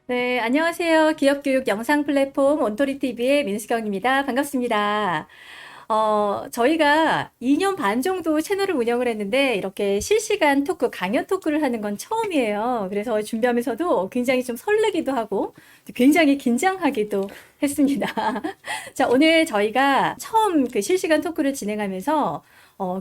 네, 안녕하세요. 기업교육 영상 플랫폼 온토리TV의 민수경입니다. 반갑습니다. 저희가 2년 반 정도 채널을 운영을 했는데 이렇게 실시간 토크, 강연 토크를 하는 건 처음이에요. 그래서 준비하면서도 굉장히 좀 설레기도 하고 굉장히 긴장하기도 했습니다. 자, 오늘 저희가 처음 그 실시간 토크를 진행하면서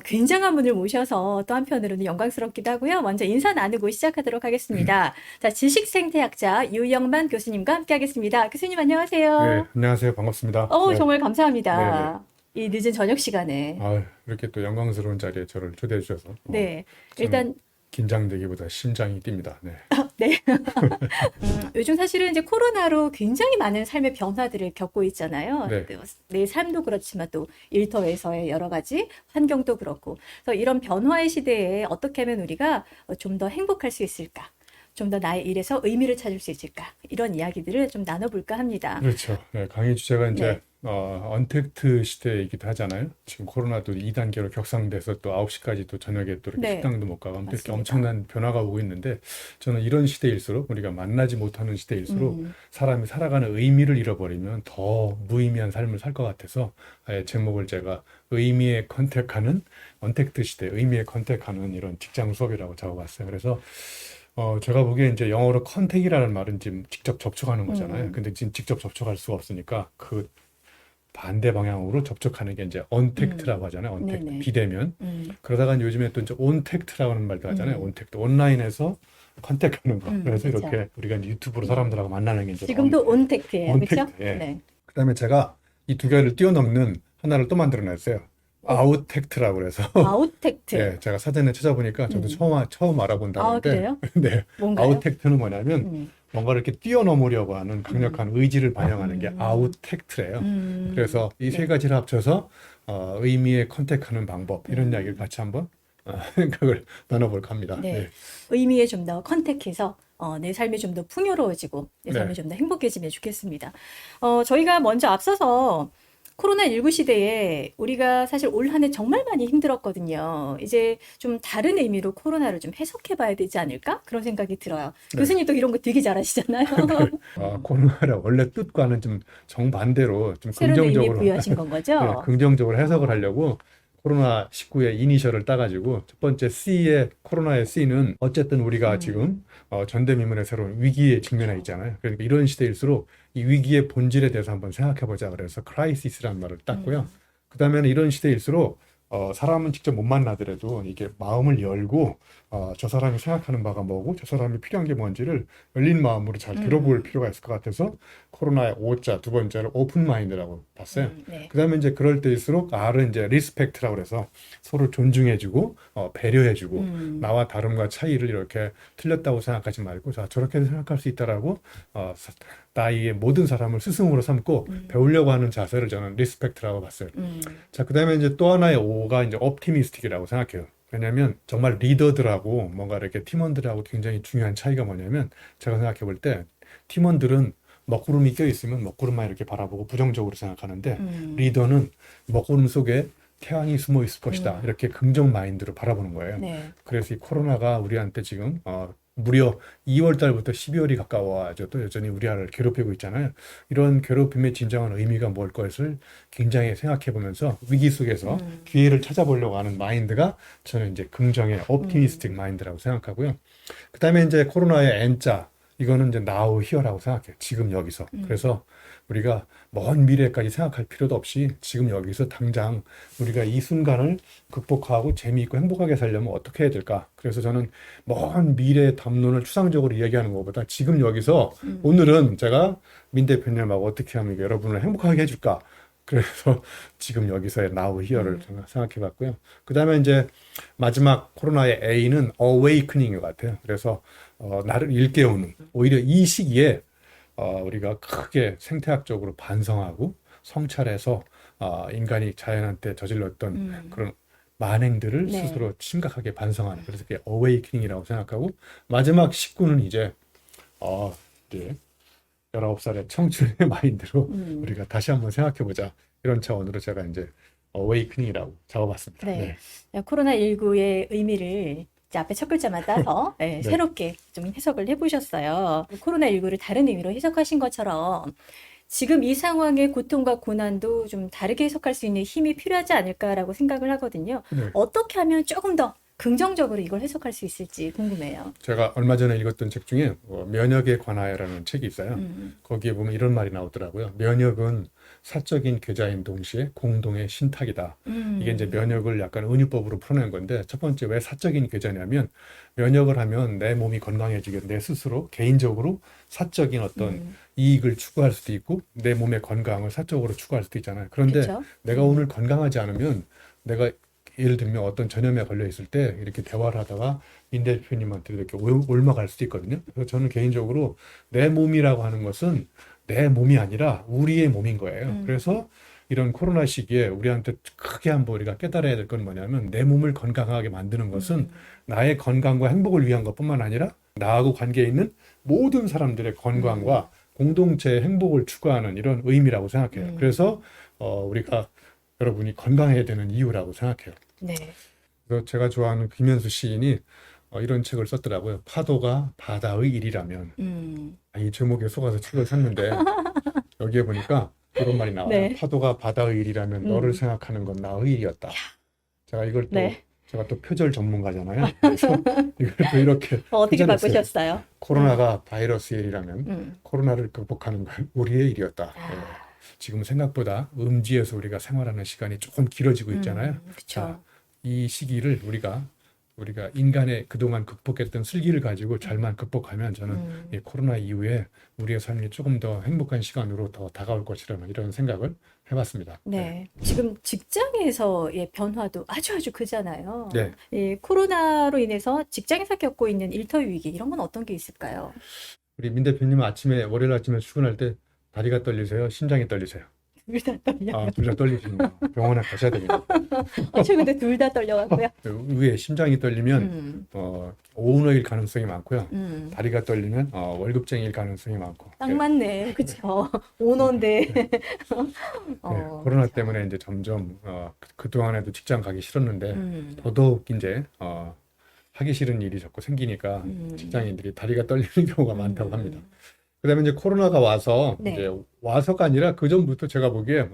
굉장한 분을 모셔서 또 한편으로는 영광스럽기도 하고요. 먼저 인사 나누고 시작하도록 하겠습니다. 자, 지식생태학자 유영만 교수님과 함께 하겠습니다. 교수님 네, 안녕하세요. 안녕하세요. 반갑습니다. 네, 정말 네네. 감사합니다. 이 늦은 저녁 시간에. 이렇게 또 영광스러운 자리에 저를 초대해 주셔서, 네. 저는 일단, 긴장되기보다 심장이 뜁니다. 네. 네. 요즘 사실은 이제 코로나로 굉장히 많은 삶의 변화들을 겪고 있잖아요. 네. 또 내 삶도 그렇지만 또 일터에서의 여러 가지 환경도 그렇고. 그래서 이런 변화의 시대에 어떻게 하면 우리가 좀 더 행복할 수 있을까? 좀 더 나의 일에서 의미를 찾을 수 있을까? 이런 이야기들을 좀 나눠볼까 합니다. 그렇죠. 네, 강의 주제가 네. 이제, 언택트 시대이기도 하잖아요. 지금 코로나도 2단계로 격상돼서 또 9시까지 또 저녁에 또 이렇게 네. 식당도 못 가고 아무튼 이렇게 맞습니다. 엄청난 변화가 오고 있는데, 저는 이런 시대일수록, 우리가 만나지 못하는 시대일수록 음, 사람이 살아가는 의미를 잃어버리면 더 무의미한 삶을 살 것 같아서, 아예 제목을 제가 의미에 컨택하는, 언택트 시대, 의미에 컨택하는 이런 직장 수업이라고 적어봤어요. 그래서 제가 보기에 이제 영어로 컨택이라는 말은 지금 직접 접촉하는 거잖아요. 음, 근데 지금 직접 접촉할 수가 없으니까 그 반대 방향으로 접촉하는 게 이제 언택트라고 음. 하잖아요. 언택트, 네네. 비대면. 음, 그러다가 요즘에 또 이제 온택트라고 하는 말도 하잖아요. 음, 온택트, 온라인에서 컨택하는 거. 그래서 그쵸. 이렇게 우리가 이제 유튜브로 네. 사람들하고 만나는 게 이제 지금도 온택트예요. 그쵸? 온택트. 예. 네. 그다음에 제가 이 두 개를 뛰어넘는 하나를 또 만들어냈어요. 어, 아웃택트라고 그래서 아웃택트. 예, 제가 사전에 찾아보니까 저도 음. 처음 알아본 아, 단어인데, 그래요? 네, 뭔가요? 아웃택트는 뭐냐면 음, 뭔가를 이렇게 뛰어넘으려고 하는 음, 강력한 의지를 반영하는 게 음, 아웃택트래요. 그래서 이 세 네. 가지를 합쳐서 의미에 컨택하는 방법 이런 이야기를 음, 같이 한번 생각을 나눠볼까 합니다. 네. 네, 의미에 좀 더 컨택해서 내 삶이 좀 더 풍요로워지고 내 삶이 네, 좀 더 행복해지면 좋겠습니다. 저희가 먼저 앞서서 코로나19 시대에 우리가 사실 올 한 해 정말 많이 힘들었거든요. 이제 좀 다른 의미로 코로나를 좀 해석해 봐야 되지 않을까? 그런 생각이 들어요. 네. 교수님도 이런 거 되게 잘하시잖아요. 코로나의 원래 뜻과는 좀 정반대로 좀 새로운 의미 긍정적으로 부여하신 건 네, 거죠? 긍정적으로 해석을 어, 하려고 코로나19의 이니셜을 따가지고 첫 번째 C의 코로나의 C는 어쨌든 우리가 음, 지금 전대미문의 새로운 위기에 직면해 그렇죠. 있잖아요. 그러니까 이런 시대일수록 이 위기의 본질에 대해서 한번 생각해 보자 그래서 크라이시스라는 말을 땄고요. 음, 그다음에는 이런 시대일수록 사람은 직접 못 만나더라도 이게 마음을 열고 저 사람이 생각하는 바가 뭐고 저 사람이 필요한 게 뭔지를 열린 마음으로 잘 들어볼 음, 필요가 있을 것 같아서 코로나의 O자 두 번째를 오픈 마인드라고 봤어요. 네. 그다음에 이제 그럴 때일수록 R은 이제 리스펙트라고 그래서 서로 존중해주고 배려해주고 음, 나와 다름과 차이를 이렇게 틀렸다고 생각하지 말고 자 저렇게 생각할 수 있다라고 나의 모든 사람을 스승으로 삼고 음, 배우려고 하는 자세를 저는 리스펙트라고 봤어요. 음, 자, 그다음에 이제 또 하나의 O가 이제 옵티미스틱이라고 생각해요. 왜냐하면 정말 리더들하고 뭔가 이렇게 팀원들하고 굉장히 중요한 차이가 뭐냐면 제가 생각해 볼 때 팀원들은 먹구름이 껴 있으면 먹구름만 이렇게 바라보고 부정적으로 생각하는데 음, 리더는 먹구름 속에 태양이 숨어 있을 것이다. 음, 이렇게 긍정 마인드로 바라보는 거예요. 네. 그래서 이 코로나가 우리한테 지금 무려 2월 달부터 12월이 가까워져 또 여전히 우리를 괴롭히고 있잖아요. 이런 괴롭힘의 진정한 의미가 뭘 것을 굉장히 생각해 보면서 위기 속에서 음, 기회를 찾아보려고 하는 마인드가 저는 이제 긍정의 음, 옵티미스틱 마인드라고 생각하고요. 그다음에 이제 코로나의 N자 이거는 이제 now here라고 생각해요. 지금 여기서. 음, 그래서 우리가 먼 미래까지 생각할 필요도 없이 지금 여기서 당장 우리가 이 순간을 극복하고 재미있고 행복하게 살려면 어떻게 해야 될까? 그래서 저는 먼 미래 담론을 추상적으로 이야기하는 것보다 지금 여기서 음, 오늘은 제가 민 대표님하고 어떻게 하면 여러분을 행복하게 해줄까? 그래서 지금 여기서의 now here를 음, 생각해 봤고요. 그 다음에 이제 마지막 코로나의 A는 awakening인 것 같아요. 그래서 나를 일깨우는 오히려 이 시기에 우리가 크게 생태학적으로 반성하고 성찰해서 인간이 자연한테 저질렀던 음, 그런 만행들을 네. 스스로 심각하게 반성하는 그래서 그게 어웨이크닝이라고 생각하고 마지막 19는 이제 19살의 청춘의 마인드로 음. 우리가 다시 한번 생각해보자 이런 차원으로 제가 이제 어웨이크닝이라고 적어봤습니다. 네. 네, 코로나19의 의미를 이제 앞에 첫 글자만 따서 예, 네. 새롭게 좀 해석을 해보셨어요. 코로나19를 다른 의미로 해석하신 것처럼 지금 이 상황의 고통과 고난도 좀 다르게 해석할 수 있는 힘이 필요하지 않을까라고 생각을 하거든요. 네. 어떻게 하면 조금 더 긍정적으로 이걸 해석할 수 있을지 궁금해요. 제가 얼마 전에 읽었던 책 중에 면역에 관하여라는 책이 있어요. 음, 거기에 보면 이런 말이 나오더라고요. 면역은 사적인 계좌인 동시에 공동의 신탁이다. 이게 이제 면역을 약간 은유법으로 풀어낸 건데, 첫 번째 왜 사적인 계좌냐면, 면역을 하면 내 몸이 건강해지게 내 스스로 개인적으로 사적인 어떤 이익을 추구할 수도 있고 내 몸의 건강을 사적으로 추구할 수도 있잖아요. 그런데 그렇죠. 내가 오늘 건강하지 않으면, 내가 예를 들면 어떤 전염에 걸려 있을 때 이렇게 대화를 하다가 민 대표님한테 이렇게 옮아갈 수도 있거든요. 그래서 저는 개인적으로 내 몸이라고 하는 것은 내 몸이 아니라 우리의 몸인 거예요. 그래서 이런 코로나 시기에 우리한테 크게 한번 우리가 깨달아야 될 건 뭐냐면, 내 몸을 건강하게 만드는 것은 나의 건강과 행복을 위한 것뿐만 아니라 나하고 관계 있는 모든 사람들의 건강과 공동체의 행복을 추구하는 이런 의미라고 생각해요. 그래서 우리가 여러분이 건강해야 되는 이유라고 생각해요. 네. 그래서 제가 좋아하는 김현수 시인이 이런 책을 썼더라고요. 파도가 바다의 일이라면. 이 제목에 속아서 책을 샀는데 여기에 보니까 이런 말이 나와요. 네. 파도가 바다의 일이라면 너를 생각하는 건 나의 일이었다. 제가 이걸 또 네. 제가 또 표절 전문가잖아요. 그래서 이걸 또 이렇게 어떻게 표절했어요. 바꾸셨어요? 코로나가 바이러스의 일이라면 코로나를 극복하는 건 우리의 일이었다. 예. 지금 생각보다 음지에서 우리가 생활하는 시간이 조금 길어지고 있잖아요. 그쵸. 자, 이 시기를 우리가 인간의 그동안 극복했던 슬기를 가지고 잘만 극복하면 저는 이 코로나 이후에 우리의 삶이 조금 더 행복한 시간으로 더 다가올 것이라는 이런 생각을 해봤습니다. 네. 지금 직장에서의 변화도 아주 크잖아요. 네. 이 코로나로 인해서 직장에서 겪고 있는 일터 위기 이런 건 어떤 게 있을까요? 우리 민 대표님은 월요일 아침에 출근할 때 다리가 떨리세요? 심장이 떨리세요? 둘 다 떨려요. 둘 다 떨리시는구나. 병원에 가셔야 되겠네요. 저 근데 둘 다 떨려갖고요. 위에 심장이 떨리면 오운어일 가능성이 많고요. 다리가 떨리면 월급쟁이일 가능성이 많고. 딱 맞네. 그쵸. 오너인데. 네, 코로나 때문에 이제 점점 그동안에도 직장 가기 싫었는데 더더욱 이제 하기 싫은 일이 자꾸 생기니까 직장인들이 다리가 떨리는 경우가 많다고 합니다. 그다음에 이제 코로나가 와서 네. 이제 와서가 아니라 그 전부터 제가 보기에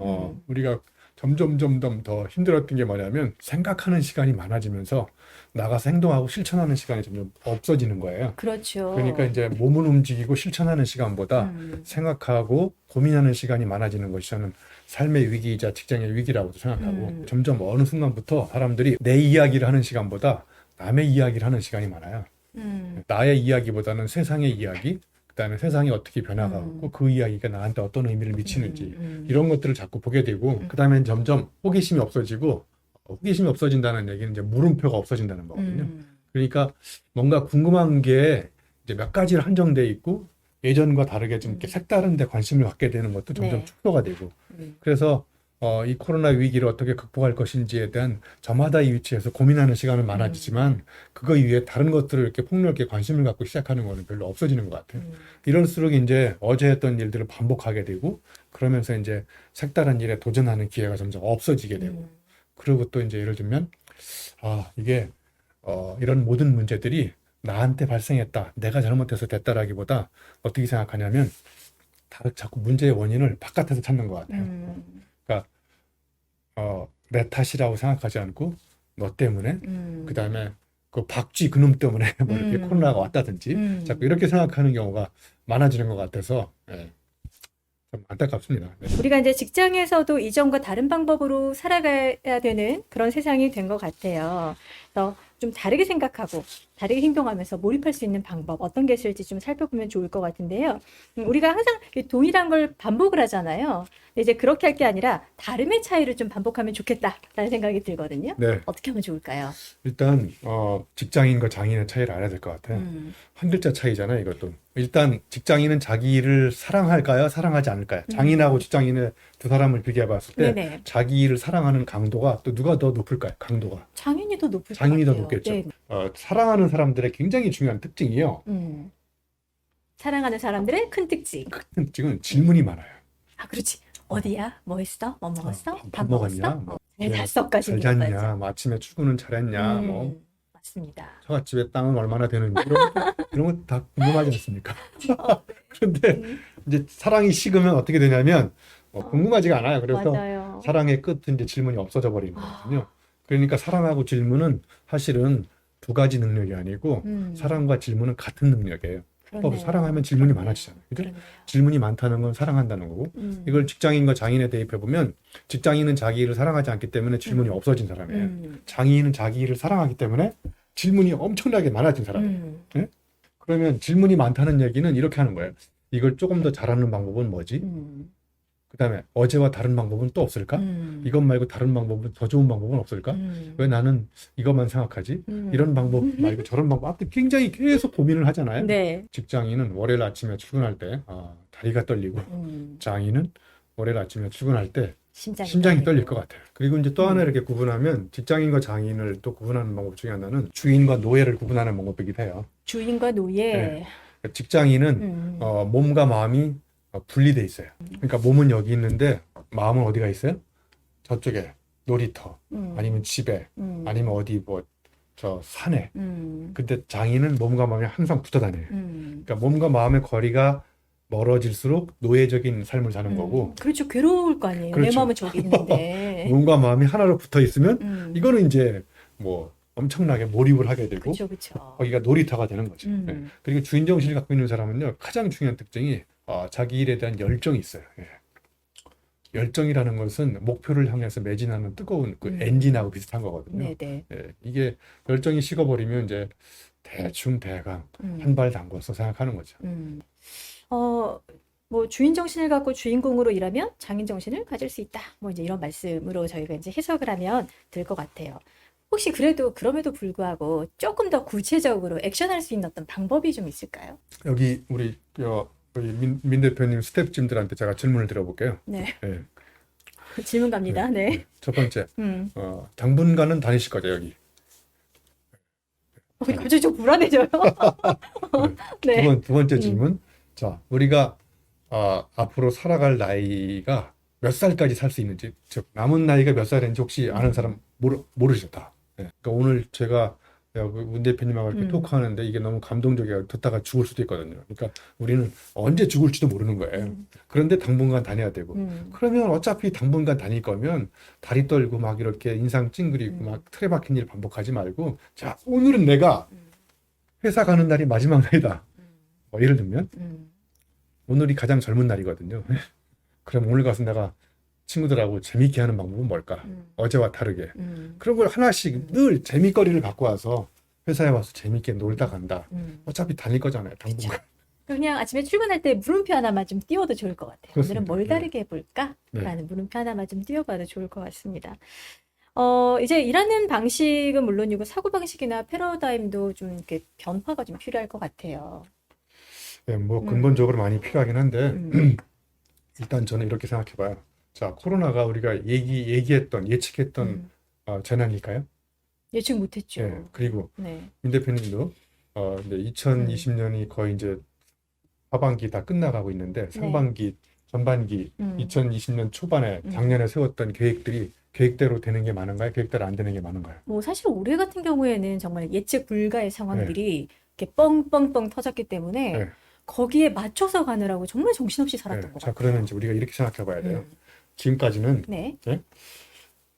우리가 점점 더 힘들었던 게 뭐냐면, 생각하는 시간이 많아지면서 나가서 행동하고 실천하는 시간이 점점 없어지는 거예요. 그렇죠. 그러니까 이제 몸을 움직이고 실천하는 시간보다 생각하고 고민하는 시간이 많아지는 것이 저는 삶의 위기이자 직장의 위기라고도 생각하고, 점점 어느 순간부터 사람들이 내 이야기를 하는 시간보다 남의 이야기를 하는 시간이 많아요. 나의 이야기보다는 세상의 이야기, 그다음에 세상이 어떻게 변화가고 그 이야기가 나한테 어떤 의미를 미치는지 이런 것들을 자꾸 보게 되고, 그다음에 점점 호기심이 없어지고, 호기심이 없어진다는 얘기는 이제 물음표가 없어진다는 거거든요. 그러니까 뭔가 궁금한 게 이제 몇 가지로 한정돼 있고 예전과 다르게 좀 이렇게 색다른 데 관심을 갖게 되는 것도 점점 네. 축소가 되고, 그래서 이 코로나 위기를 어떻게 극복할 것인지에 대한 저마다의 위치에서 고민하는 시간은 많아지지만 그거 이외에 다른 것들을 이렇게 폭넓게 관심을 갖고 시작하는 거는 별로 없어지는 것 같아요. 이럴수록 이제 어제 했던 일들을 반복하게 되고, 그러면서 이제 색다른 일에 도전하는 기회가 점점 없어지게 되고, 그리고 또 이제 예를 들면 이게 이런 모든 문제들이 나한테 발생했다, 내가 잘못해서 됐다라기보다 어떻게 생각하냐면 자꾸 문제의 원인을 바깥에서 찾는 것 같아요. 그러니까 내 탓이라고 생각하지 않고 너 때문에, 그다음에 그 박쥐 그놈 때문에 뭐 이렇게 코로나가 왔다든지 자꾸 이렇게 생각하는 경우가 많아지는 것 같아서 좀 안타깝습니다. 네. 우리가 이제 직장에서도 이전과 다른 방법으로 살아가야 되는 그런 세상이 된 것 같아요. 그래서 좀 다르게 생각하고 다르게 행동하면서 몰입할 수 있는 방법 어떤 게 있을지 좀 살펴보면 좋을 것 같은데요. 우리가 항상 이 동일한 걸 반복을 하잖아요. 근데 이제 그렇게 할 게 아니라 다름의 차이를 좀 반복하면 좋겠다라는 생각이 들거든요. 네. 어떻게 하면 좋을까요? 일단 직장인과 장인의 차이를 알아야 될 것 같아요. 한 글자 차이잖아요, 이것도. 일단 직장인은 자기 일을 사랑할까요? 사랑하지 않을까요? 장인하고 직장인의 두 사람을 비교해 봤을 때 네네. 자기 일을 사랑하는 강도가 또 누가 더 높을까요? 강도가. 장인이 더 높을 것 장인이 더 같아요. 높겠죠. 네. 사랑하는 사람들의 굉장히 중요한 특징이요. 사랑하는 사람들의 큰 특징. 큰 특징은 질문이 많아요. 아, 그렇지. 어디야? 뭐 했어? 뭐 먹었어? 밥 밥 먹었냐? 먹었어? 뭐, 네, 5가지 잘 잤냐? 뭐 아침에 출근은 잘했냐? 뭐 싶습니다. 처갓집에 땅은 얼마나 되는지 이런 거 다 궁금하지 않습니까? 그런데 음, 이제 사랑이 식으면 어떻게 되냐면 궁금하지가 않아요. 그래서 맞아요. 사랑의 끝은 이제 질문이 없어져 버리는 아, 거거든요. 그러니까 사랑하고 질문은 사실은 두 가지 능력이 아니고 사랑과 질문은 같은 능력이에요. 그렇네요. 사랑하면 질문이 그렇네요. 많아지잖아요. 그죠? 그렇네요. 질문이 많다는 건 사랑한다는 거고 이걸 직장인과 장인에 대입해 보면 직장인은 자기 일을 사랑하지 않기 때문에 질문이 없어진 사람이에요. 장인은 자기 일을 사랑하기 때문에 질문이 엄청나게 많아진 사람이에요. 예? 그러면 질문이 많다는 얘기는 이렇게 하는 거예요. 이걸 조금 더 잘하는 방법은 뭐지? 그다음에 어제와 다른 방법은 또 없을까? 이것 말고 다른 방법은 더 좋은 방법은 없을까? 왜 나는 이것만 생각하지? 이런 방법 말고 저런 방법 앞에 굉장히 계속 고민을 하잖아요. 네. 직장인은 월요일 아침에 출근할 때 다리가 떨리고 장인은 월요일 아침에 출근할 때 심장이 떨릴 것 같아요. 그리고 이제 또 하나 이렇게 구분하면 직장인과 장인을 또 구분하는 방법 중에 하나는 주인과 노예를 구분하는 방법이기도 해요. 주인과 노예. 네. 직장인은 몸과 마음이 분리돼 있어요. 그러니까 몸은 여기 있는데 마음은 어디가 있어요? 저쪽에 놀이터 아니면 집에 아니면 어디 뭐 저 산에. 근데 장인은 몸과 마음이 항상 붙어 다녀요. 그러니까 몸과 마음의 거리가 멀어질수록 노예적인 삶을 사는 거고. 그렇죠. 괴로울 거 아니에요. 내 그렇죠. 마음은 저기 있는데. 몸과 마음이 하나로 붙어 있으면 이거는 이제 뭐 엄청나게 몰입을 하게 되고 그렇죠, 그렇죠. 거기가 놀이터가 되는 거죠. 예. 그리고 주인 정신을 갖고 있는 사람은요 가장 중요한 특징이 자기 일에 대한 열정이 있어요. 예. 열정이라는 것은 목표를 향해서 매진하는 뜨거운 그 엔진하고 비슷한 거거든요. 네네. 예. 이게 열정이 식어버리면 이제 대충 대강 한 발 담궈서 생각하는 거죠. 뭐 주인 정신을 갖고 주인공으로 일하면 장인 정신을 가질 수 있다. 뭐 이제 이런 말씀으로 저희가 이제 해석을 하면 될 것 같아요. 혹시 그럼에도 불구하고 조금 더 구체적으로 액션할 수 있는 어떤 방법이 좀 있을까요? 여기 우리 민 대표님 스태프진들한테 제가 질문을 드려볼게요. 네. 예. 질문 갑니다. 네. 첫 번째, 당분간은 다니실 거죠, 여기. 갑자기 좀 불안해져요. 네. 두 번째 질문. 자, 우리가 앞으로 살아갈 나이가 몇 살까지 살 수 있는지, 즉 남은 나이가 몇 살인지 혹시 아는 사람 모르셨다. 예. 그러니까 오늘 제가 문 대표님하고 이렇게 토크하는데 이게 너무 감동적이어서 듣다가 죽을 수도 있거든요. 그러니까 우리는 언제 죽을지도 모르는 거예요. 그런데 당분간 다녀야 되고. 그러면 어차피 당분간 다닐 거면 다리 떨고 막 이렇게 인상 찡그리고 막 틀에 박힌 일 반복하지 말고, 자, 오늘은 내가 회사 가는 날이 마지막 날이다. 예를 들면 오늘이 가장 젊은 날이거든요. 그럼 오늘 가서 내가 친구들하고 재밌게 하는 방법은 뭘까? 어제와 다르게. 그런 걸 하나씩 늘 재밌거리를 갖고 와서 회사에 와서 재밌게 놀다 간다. 어차피 다닐 거잖아요, 당분간. 그냥 아침에 출근할 때 물음표 하나만 좀 띄워도 좋을 것 같아요. 그렇습니다. 오늘은 뭘 네. 다르게 해볼까? 네. 라는 물음표 하나만 좀 띄워봐도 좋을 것 같습니다. 이제 일하는 방식은 물론이고 사고방식이나 패러다임도 좀 이렇게 변화가 좀 필요할 것 같아요. 네, 뭐 근본적으로 많이 필요하긴 한데 일단 저는 이렇게 생각해 봐요. 자, 코로나가 우리가 예측했던 재난일까요? 예측 못했죠. 예, 그리고 네. 민 대표님도 이제 2020년이 거의 이제 하반기 다 끝나가고 있는데 상반기, 전반기 2020년 초반에 작년에 세웠던 계획들이 계획대로 되는 게 많은가요? 계획대로 안 되는 게 많은가요? 뭐 사실 올해 같은 경우에는 정말 예측 불가의 상황들이 이렇게 뻥뻥뻥 터졌기 때문에 네. 거기에 맞춰서 가느라고 정말 정신없이 네. 살았던 것 자, 같아요. 그러면 이제 우리가 이렇게 생각해 봐야 돼요. 지금까지는 네.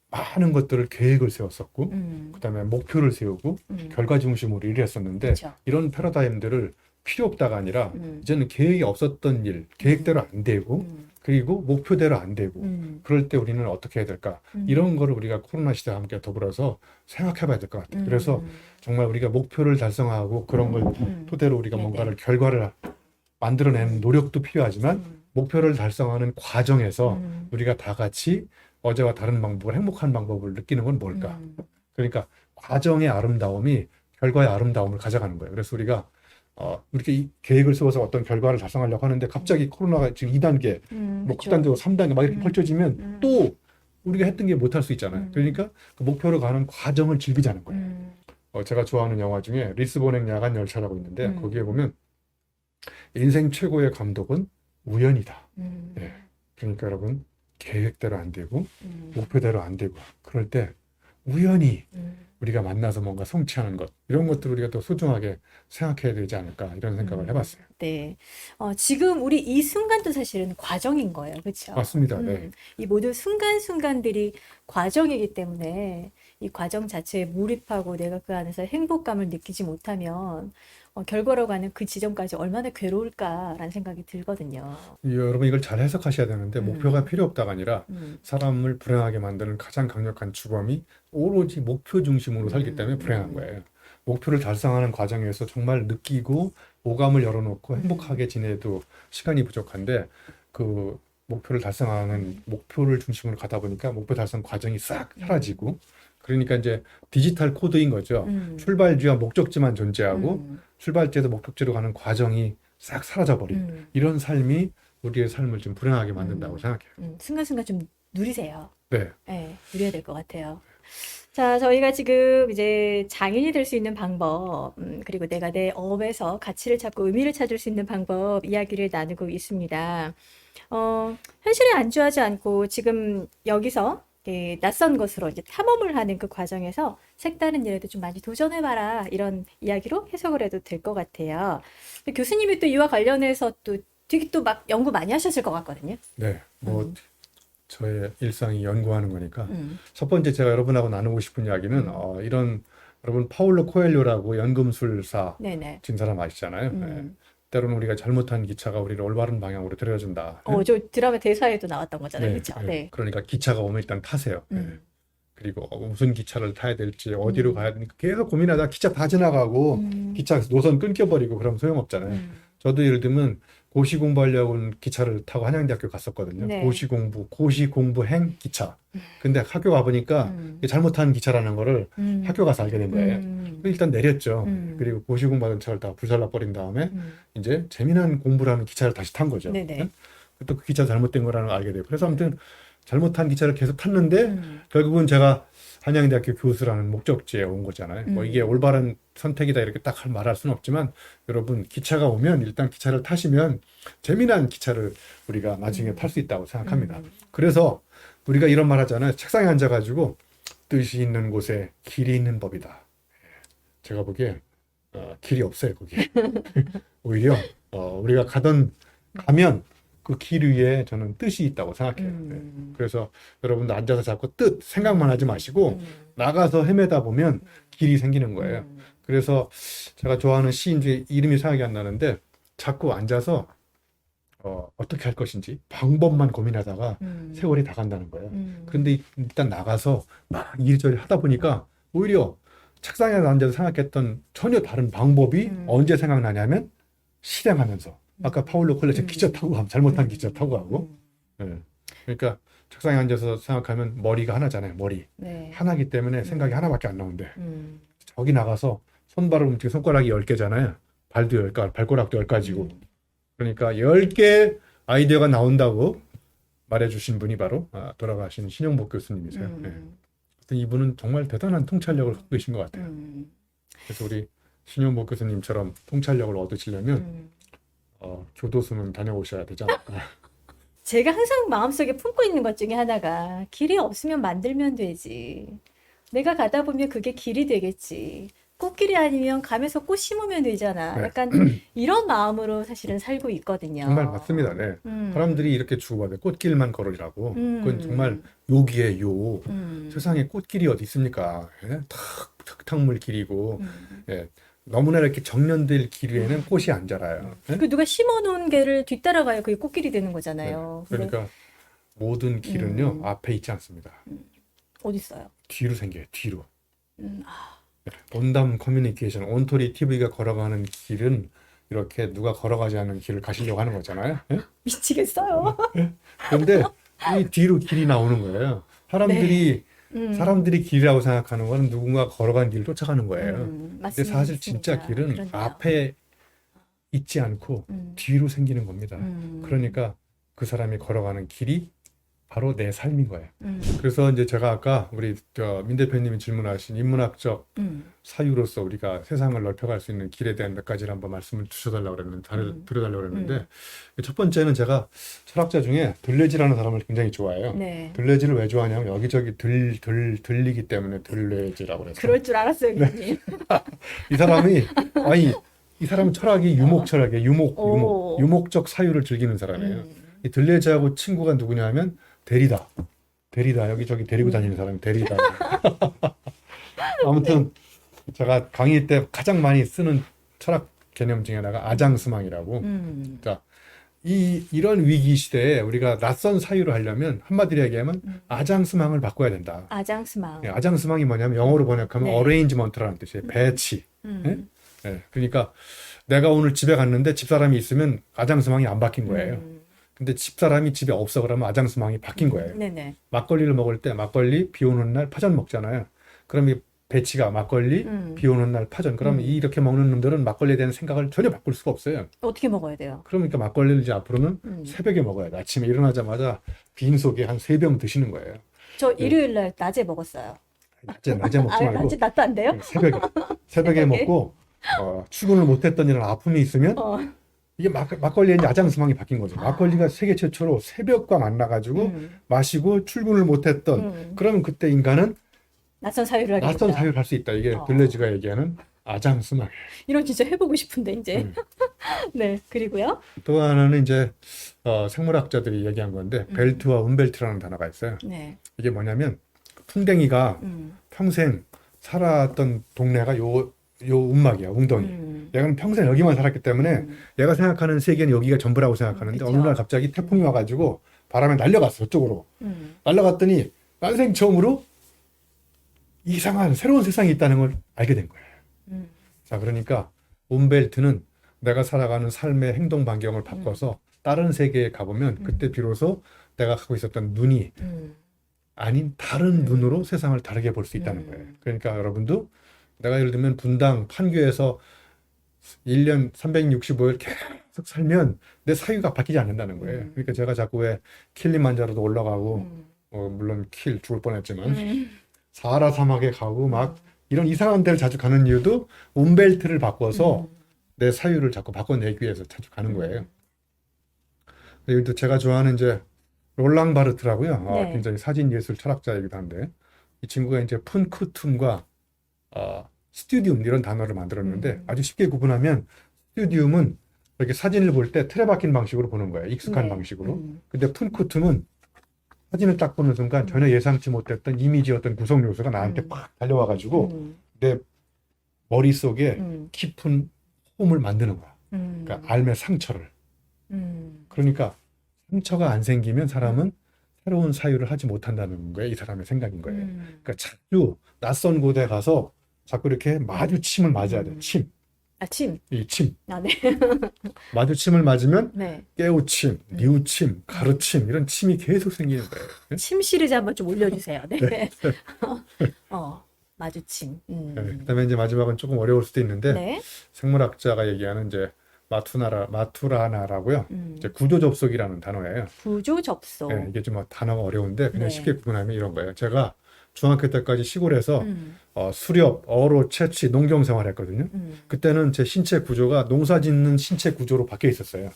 많은 것들을 계획을 세웠었고, 그다음에 목표를 세우고, 결과 중심으로 일을 했었는데, 그렇죠. 이런 패러다임들을 필요 없다가 아니라, 이제는 계획이 없었던 일, 계획대로 안 되고, 그리고 목표대로 안 되고, 그럴 때 우리는 어떻게 해야 될까? 이런 거를 우리가 코로나 시대와 함께 더불어서 생각해 봐야 될 것 같아요. 그래서 정말 우리가 목표를 달성하고 그런 걸 토대로 우리가 뭔가를 결과를 만들어내는 노력도 필요하지만, 목표를 달성하는 과정에서 우리가 다 같이 어제와 다른 방법을, 행복한 방법을 느끼는 건 뭘까? 그러니까 과정의 아름다움이 결과의 아름다움을 가져가는 거예요. 그래서 우리가 이렇게 이 계획을 세워서 어떤 결과를 달성하려고 하는데 갑자기 코로나가 지금 2단계, 뭐 그렇죠. 극단적으로 3단계 막 이렇게 펼쳐지면 또 우리가 했던 게 못할 수 있잖아요. 그러니까 그 목표로 가는 과정을 즐기자는 거예요. 제가 좋아하는 영화 중에 리스본행 야간 열차라고 있는데 거기에 보면 인생 최고의 감독은 우연이다. 예. 그러니까 여러분 계획대로 안 되고 목표대로 안 되고 그럴 때 우연히 음, 우리가 만나서 뭔가 성취하는 것, 이런 것들을 우리가 또 소중하게 생각해야 되지 않을까, 이런 생각을 해봤어요. 네. 지금 우리 이 순간도 사실은 과정인 거예요. 그렇죠? 맞습니다. 네. 이 모든 순간순간들이 과정이기 때문에 이 과정 자체에 몰입하고 내가 그 안에서 행복감을 느끼지 못하면 결과로 가는 그 지점까지 얼마나 괴로울까라는 생각이 들거든요. 여러분 이걸 잘 해석하셔야 되는데, 목표가 음, 필요 없다가 아니라 음, 사람을 불행하게 만드는 가장 강력한 주범이 오로지 목표 중심으로 살기 때문에 불행한 거예요. 목표를 달성하는 과정에서 정말 느끼고 오감을 열어놓고 행복하게 지내도 시간이 부족한데, 그 목표를 달성하는 목표를 중심으로 가다 보니까 목표 달성 과정이 싹 사라지고, 그러니까 이제 디지털 코드인 거죠. 음, 출발지와 목적지만 존재하고 음, 출발지에서 목적지로 가는 과정이 싹 사라져 버린 음, 이런 삶이 우리의 삶을 좀 불행하게 만든다고 생각해요. 순간순간 좀 누리세요. 네, 네, 누려야 될 것 같아요. 자, 저희가 지금 이제 장인이 될 수 있는 방법, 그리고 내가 내 업에서 가치를 찾고 의미를 찾을 수 있는 방법 이야기를 나누고 있습니다. 현실에 안주하지 않고 지금 여기서 낯선 것으로 이제 탐험을 하는 그 과정에서 색다른 일에도 좀 많이 도전해봐라. 이런 이야기로 해석을 해도 될 것 같아요. 근데 교수님이 또 이와 관련해서 또 되게 또 막 연구 많이 하셨을 것 같거든요. 네. 뭐 음, 저의 일상이 연구하는 거니까 음, 첫 번째 제가 여러분하고 나누고 싶은 이야기는 이런 여러분 파울로 코엘료라고 연금술사 네네. 진 사람 아시잖아요. 네. 때로는 우리가 잘못한 기차가 우리를 올바른 방향으로 데려준다. 네? 저 드라마 대사에도 나왔던 거잖아요. 네, 그렇죠? 네. 네. 그러니까 기차가 오면 일단 타세요. 네. 음, 그리고 무슨 기차를 타야 될지 어디로 음, 가야 되는지 계속 고민하다가 기차 다 지나가고 음, 기차 노선 끊겨버리고 그러면 소용없잖아요. 음. 저도 예를 들면 고시 공부하려고 기차를 타고 한양대학교 갔었거든요. 네. 고시 공부행 기차. 근데 학교 가보니까 음, 잘못한 기차라는 거를 음, 학교 가서 알게 된 거예요. 일단 내렸죠. 음, 그리고 고시 공부하던 차를 다 불살라 버린 다음에 음. 이제 재미난 공부라는 기차를 다시 탄 거죠. 네네. 또 그 기차 잘못된 거라는 걸 알게 되고. 그래서 아무튼 잘못한 기차를 계속 탔는데 음, 결국은 제가 한양대학교 교수라는 목적지에 온 거잖아요. 뭐 이게 음. 올바른 선택이다 이렇게 딱 말할 수는 없지만, 여러분 기차가 오면 일단 기차를 타시면 재미난 기차를 우리가 나중에 탈 수 있다고 생각합니다. 그래서 우리가 이런 말 하잖아요. 책상에 앉아가지고 뜻이 있는 곳에 길이 있는 법이다. 제가 보기에 길이 없어요, 거기. 오히려 우리가 가면 그 길 위에 저는 뜻이 있다고 생각해요. 네. 그래서 여러분도 앉아서 자꾸 생각만 하지 마시고 나가서 헤매다 보면 길이 생기는 거예요. 그래서 제가 좋아하는 시인 중에 이름이 생각이 안 나는데, 자꾸 앉아서 어떻게 할 것인지 방법만 고민하다가 세월이 다 간다는 거예요. 그런데 일단 나가서 막 이리저리 하다 보니까 오히려 책상에 앉아서 생각했던 전혀 다른 방법이 언제 생각나냐면 실행하면서, 아까 파울로 콜레제 기차 타고 가면 잘못한 기차 타고 가고. 예. 그러니까 책상에 앉아서 생각하면 머리가 하나잖아요. 머리 네. 하나기 때문에 생각이 하나밖에 안 나오는데, 음, 저기 나가서 손발을 움직이고 손가락이 10개잖아요. 발도 10가, 발가락도 10가지고. 그러니까 10개 아이디어가 나온다고 말해주신 분이 바로 돌아가신 신용복 교수님이세요. 예. 하여튼 이분은 정말 대단한 통찰력을 갖고 계신 것 같아요. 그래서 우리 신용복 교수님처럼 통찰력을 얻으시려면 교도소는 다녀오셔야 되지 않을까. 제가 항상 마음속에 품고 있는 것 중에 하나가 길이 없으면 만들면 되지. 내가 가다 보면 그게 길이 되겠지. 꽃길이 아니면 가면서 꽃 심으면 되잖아. 네. 약간 이런 마음으로 사실은 살고 있거든요. 정말 맞습니다. 네. 사람들이 이렇게 주고받아요. 꽃길만 걸으라고. 그건 정말 욕이에요. 세상에 꽃길이 어디 있습니까? 예? 탁탁물 길이고, 예. 너무나 이렇게 정련될 길 위에는 꽃이 안 자라요. 예? 그 누가 심어놓은 개를 뒤따라가야 그게 꽃길이 되는 거잖아요. 근데 그러니까 모든 길은요, 앞에 있지 않습니다. 어디 있어요? 뒤로 생겨요. 뒤로. 온담 커뮤니케이션, 온토리 TV가 걸어가는 길은 이렇게 누가 걸어가지 않은 길을 가시려고 하는 거잖아요. 예? 미치겠어요. 그런데 이 뒤로 길이 나오는 거예요. 사람들이 길이라고 생각하는 거는 누군가 걸어간 길을 쫓아가는 거예요. 근데 맞습니다. 사실 진짜 길은 그러네요. 앞에 있지 않고 뒤로 생기는 겁니다. 그러니까 그 사람이 걸어가는 길이 바로 내 삶인 거예요. 그래서 이제 제가 아까 우리 민 대표님이 질문하신 인문학적 사유로서 우리가 세상을 넓혀갈 수 있는 길에 대한 몇 가지를 한번 말씀을 주셔달라고 그랬는데, 드려달라고 그랬는데, 첫 번째는 제가 철학자 중에 들레지라는 사람을 굉장히 좋아해요. 네. 들레지를 왜 좋아하냐면 여기저기 들리기 때문에 들레지라고 그래서. 그럴 줄 알았어요, 교수님. 이 사람이, 아니, 이 사람은 철학이 유목 철학이에요. 오. 유목적 사유를 즐기는 사람이에요. 이 들레지하고 친구가 누구냐 하면 데리다. 여기저기 데리고 다니는 사람이 데리다. 아무튼 제가 강의 때 가장 많이 쓰는 철학 개념 중에 하나가 아장스망이라고. 자, 이런 위기 시대에 우리가 낯선 사유를 하려면 한마디로 얘기하면 아장스망을 바꿔야 된다. 아장스망. 예, 아장스망이 뭐냐면 영어로 번역하면 네. 어레인지먼트라는 뜻이에요. 배치. 예? 예, 그러니까 내가 오늘 집에 갔는데 집사람이 있으면 아장스망이 안 바뀐 거예요. 근데 집사람이 집에 없어 그러면 아장스망이 바뀐 거예요. 네네. 막걸리를 먹을 때 막걸리 비 오는 날 파전 먹잖아요. 그럼 이 배치가 막걸리 비 오는 날 파전. 그러면 이렇게 먹는 놈들은 막걸리에 대한 생각을 전혀 바꿀 수가 없어요. 어떻게 먹어야 돼요? 그러니까 막걸리를 이제 앞으로는 새벽에 먹어야 돼. 아침에 일어나자마자 빈속에 한 3병 드시는 거예요. 저 일요일 날 낮에 먹었어요. 낮에 먹지 말고 낮도 안 돼요? 새벽에 먹고 출근을 못했던 이런 아픔이 있으면 이게 막걸리의 이제 아장스망이 바뀐 거죠. 막걸리가 세계 최초로 새벽과 만나가지고 마시고 출근을 못했던 그러면 그때 인간은 낯선 사유를 하겠다. 낯선 사유를 할 수 있다. 이게 들레지가 얘기하는 아장스망. 이런 진짜 해보고 싶은데 이제. 네. 그리고요. 또 하나는 이제 생물학자들이 얘기한 건데 벨트와 운벨트라는 단어가 있어요. 네. 이게 뭐냐면 풍뎅이가 평생 살았던 동네가 요 움막이야, 웅덩이. 얘는 평생 여기만 살았기 때문에 얘가 생각하는 세계는 여기가 전부라고 생각하는데 그쵸. 어느 날 갑자기 태풍이 와가지고 바람에 날려갔어, 저쪽으로. 날려갔더니 난생 처음으로 이상한 새로운 세상이 있다는 걸 알게 된 거예요. 자, 그러니까 운벨트는 내가 살아가는 삶의 행동 반경을 바꿔서 다른 세계에 가보면 그때 비로소 내가 갖고 있었던 눈이 아닌 다른 눈으로 세상을 다르게 볼 수 있다는 거예요. 그러니까 여러분도 내가 예를 들면 분당 판교에서 1년 365일 계속 살면 내 사유가 바뀌지 않는다는 거예요. 그러니까 제가 자꾸 왜 킬리만자로도 올라가고 물론 죽을 뻔했지만 사하라 사막에 가고 막 이런 이상한 데를 자주 가는 이유도 운벨트를 바꿔서 내 사유를 자꾸 바꿔내기 위해서 자주 가는 거예요. 그리고 또 제가 좋아하는 이제 롤랑 바르트라고요. 네. 굉장히 사진 예술 철학자이기도 한데 이 친구가 이제 푼크툼과 스튜디움 이런 단어를 만들었는데 아주 쉽게 구분하면 스튜디움은 이렇게 사진을 볼 때 틀에 박힌 방식으로 보는 거예요. 익숙한 네. 방식으로. 근데 푼크툼은 사진을 딱 보는 순간 전혀 예상치 못했던 이미지 어떤 구성 요소가 나한테 팍 달려와가지고 내 머릿속에 깊은 홈을 만드는 거야. 그러니까 삶의 상처를. 그러니까 상처가 안 생기면 사람은 새로운 사유를 하지 못한다는 거예요. 이 사람의 생각인 거예요. 그러니까 자주 낯선 곳에 가서 자꾸 이렇게 마주침을 맞아야 돼. 침. 침. 이 침. 네. 마주침을 맞으면 네. 깨우침, 뉘우침, 가르침 이런 침이 계속 생기는 거예요. 침 시리즈 한번 좀 올려주세요. 네. 마주침. 네. 그다음에 이제 마지막은 조금 어려울 수도 있는데 네. 생물학자가 얘기하는 이제 마투라나라고요. 이제 구조 접속이라는 단어예요. 구조 접속. 네, 이게 좀 단어가 어려운데 그냥 네. 쉽게 구분하면 이런 거예요. 제가 중학교 때까지 시골에서 수렵, 어로, 채취, 농경 생활했거든요. 그때는 제 신체 구조가 농사 짓는 신체 구조로 바뀌어 있었어요.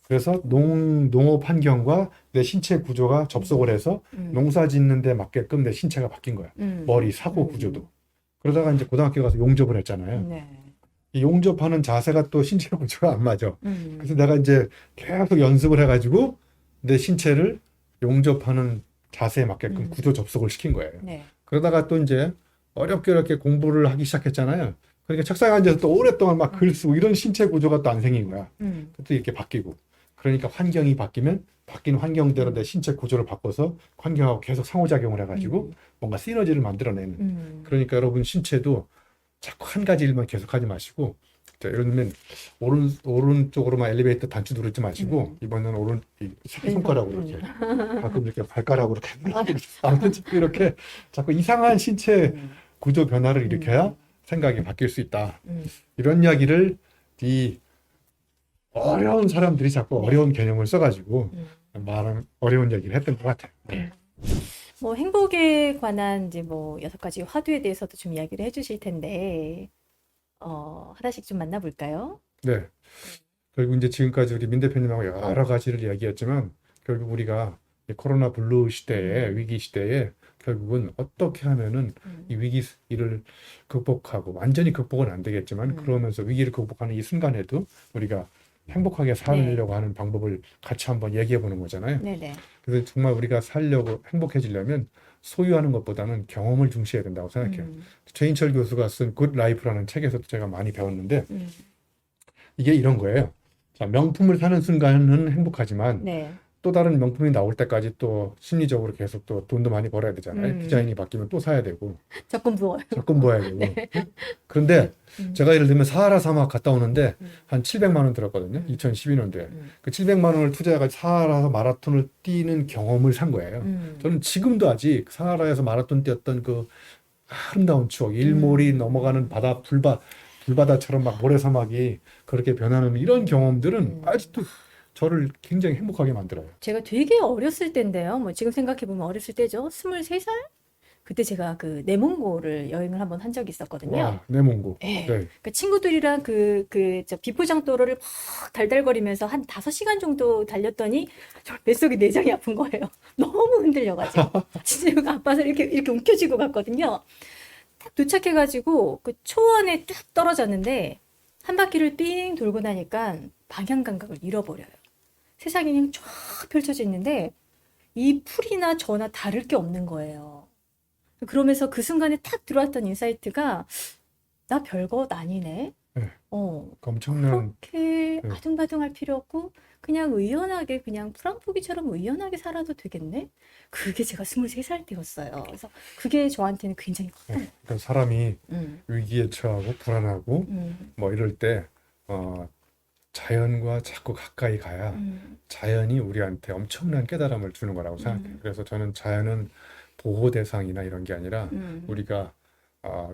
그래서 농업 환경과 내 신체 구조가 접속을 해서 농사 짓는 데 맞게끔 내 신체가 바뀐 거야. 머리, 사고 구조도. 그러다가 이제 고등학교 가서 용접을 했잖아요. 네. 이 용접하는 자세가 또 신체 구조가 안 맞아. 그래서 내가 이제 계속 연습을 해가지고 내 신체를 용접하는 자세에 맞게끔 구조 접속을 시킨 거예요. 네. 그러다가 또 이제 어렵게 공부를 하기 시작했잖아요. 그러니까 책상에 앉아서 또 오랫동안 막 글 쓰고 이런 신체 구조가 또 안 생긴 거야. 또 이렇게 바뀌고. 그러니까 환경이 바뀌면 바뀐 환경대로 내 신체 구조를 바꿔서 환경하고 계속 상호작용을 해가지고 뭔가 시너지를 만들어내는. 그러니까 여러분 신체도 자꾸 한 가지 일만 계속하지 마시고, 자, 예를 들면 오른쪽으로만 엘리베이터 단추 누르지 마시고 이번에는 손가락으로 이렇게 가끔 이렇게 발가락으로 이렇게 아무튼 이렇게 자꾸 이상한 신체 구조 변화를 일으켜야 생각이 바뀔 수 있다. 이런 이야기를 이 어려운 사람들이 자꾸 어려운 개념을 써가지고 많은 어려운 얘기를 했던 것 같아요. 네. 뭐 행복에 관한 이제 뭐 6가지 화두에 대해서도 좀 이야기를 해주실 텐데, 하나씩 좀 만나볼까요? 네. 결국 이제 지금까지 우리 민 대표님하고 여러 가지를 이야기했지만 결국 우리가 이 코로나 블루 시대에 위기 시대에 결국은 어떻게 하면은 이 위기를 극복하고 완전히 극복은 안 되겠지만 그러면서 위기를 극복하는 이 순간에도 우리가 행복하게 네. 살려고 하는 방법을 같이 한번 얘기해 보는 거잖아요. 네네. 그래서 정말 우리가 살려고 행복해지려면 소유하는 것보다는 경험을 중시해야 된다고 생각해요. 최인철 교수가 쓴 굿 라이프라는 책에서도 제가 많이 배웠는데 이게 이런 거예요. 자, 명품을 사는 순간은 행복하지만 네. 또 다른 명품이 나올 때까지 또 심리적으로 계속 또 돈도 많이 벌어야 되잖아요. 디자인이 바뀌면 또 사야 되고 조금 부어요. 조건 모아야 되고. 그런데 제가 예를 들면 사하라 사막 갔다 오는데 한 700만 원 들었거든요. 2012년도에. 그 700만 원을 투자해가지고 사하라 마라톤을 뛰는 경험을 산 거예요. 저는 지금도 아직 사하라에서 마라톤 뛰었던 그 아름다운 추억, 일몰이 넘어가는 바다, 불바다처럼 막 모래사막이 그렇게 변하는 이런 경험들은 아직도 저를 굉장히 행복하게 만들어요. 제가 되게 어렸을 때인데요. 뭐 지금 생각해보면 어렸을 때죠. 23살? 그때 제가 그 내몽고를 여행을 한번 한 적이 있었거든요. 와, 내몽고. 네. 네. 그 친구들이랑 저 비포장도로를 막 달달거리면서 한 5시간 정도 달렸더니 저 뱃속이 내장이 아픈 거예요. 너무 흔들려가지고. 진짜 여기 아파서 이렇게 움켜쥐고 갔거든요. 딱 도착해가지고 그 초원에 딱 떨어졌는데 한 바퀴를 삥 돌고 나니까 방향 감각을 잃어버려요. 세상이 그냥 쫙 펼쳐져 있는데 이 풀이나 저나 다를 게 없는 거예요. 그러면서 그 순간에 탁 들어왔던 인사이트가 나 별것 아니네. 네. 그 엄청난 그렇게 네. 아둥바둥할 필요 없고 그냥 의연하게 그냥 풀한포기처럼 의연하게 살아도 되겠네. 그게 제가 23살 때였어요. 그래서 그게 저한테는 굉장히 컸던 거예요. 그러니까 사람이 음, 위기에 처하고 불안하고 뭐 이럴 때 자연과 자꾸 가까이 가야 자연이 우리한테 엄청난 깨달음을 주는 거라고 생각해요. 그래서 저는 자연은 보호 대상이나 이런 게 아니라 우리가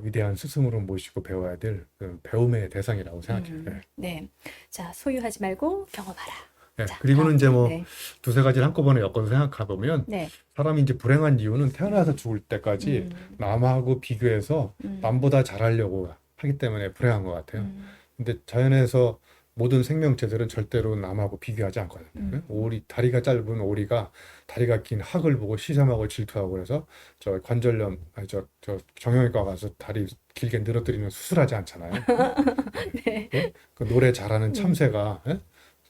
위대한 스승으로 모시고 배워야 될 그 배움의 대상이라고 생각해요. 네. 네. 자, 소유하지 말고 경험하라. 네. 자, 그리고는 다음. 이제 뭐 네. 두세 가지를 한꺼번에 엮어서 생각해 보면 네. 사람이 이제 불행한 이유는 태어나서 죽을 때까지 남하고 비교해서 남보다 잘하려고 하기 때문에 불행한 것 같아요. 근데 자연에서 모든 생명체들은 절대로 남하고 비교하지 않거든요. 오리, 다리가 짧은 오리가 다리가 긴 학을 보고 시샘하고 질투하고 그래서 저 관절염, 아니 저 정형외과 가서 다리 길게 늘어뜨리면 수술하지 않잖아요. 네. 예? 그 노래 잘하는 참새가 예?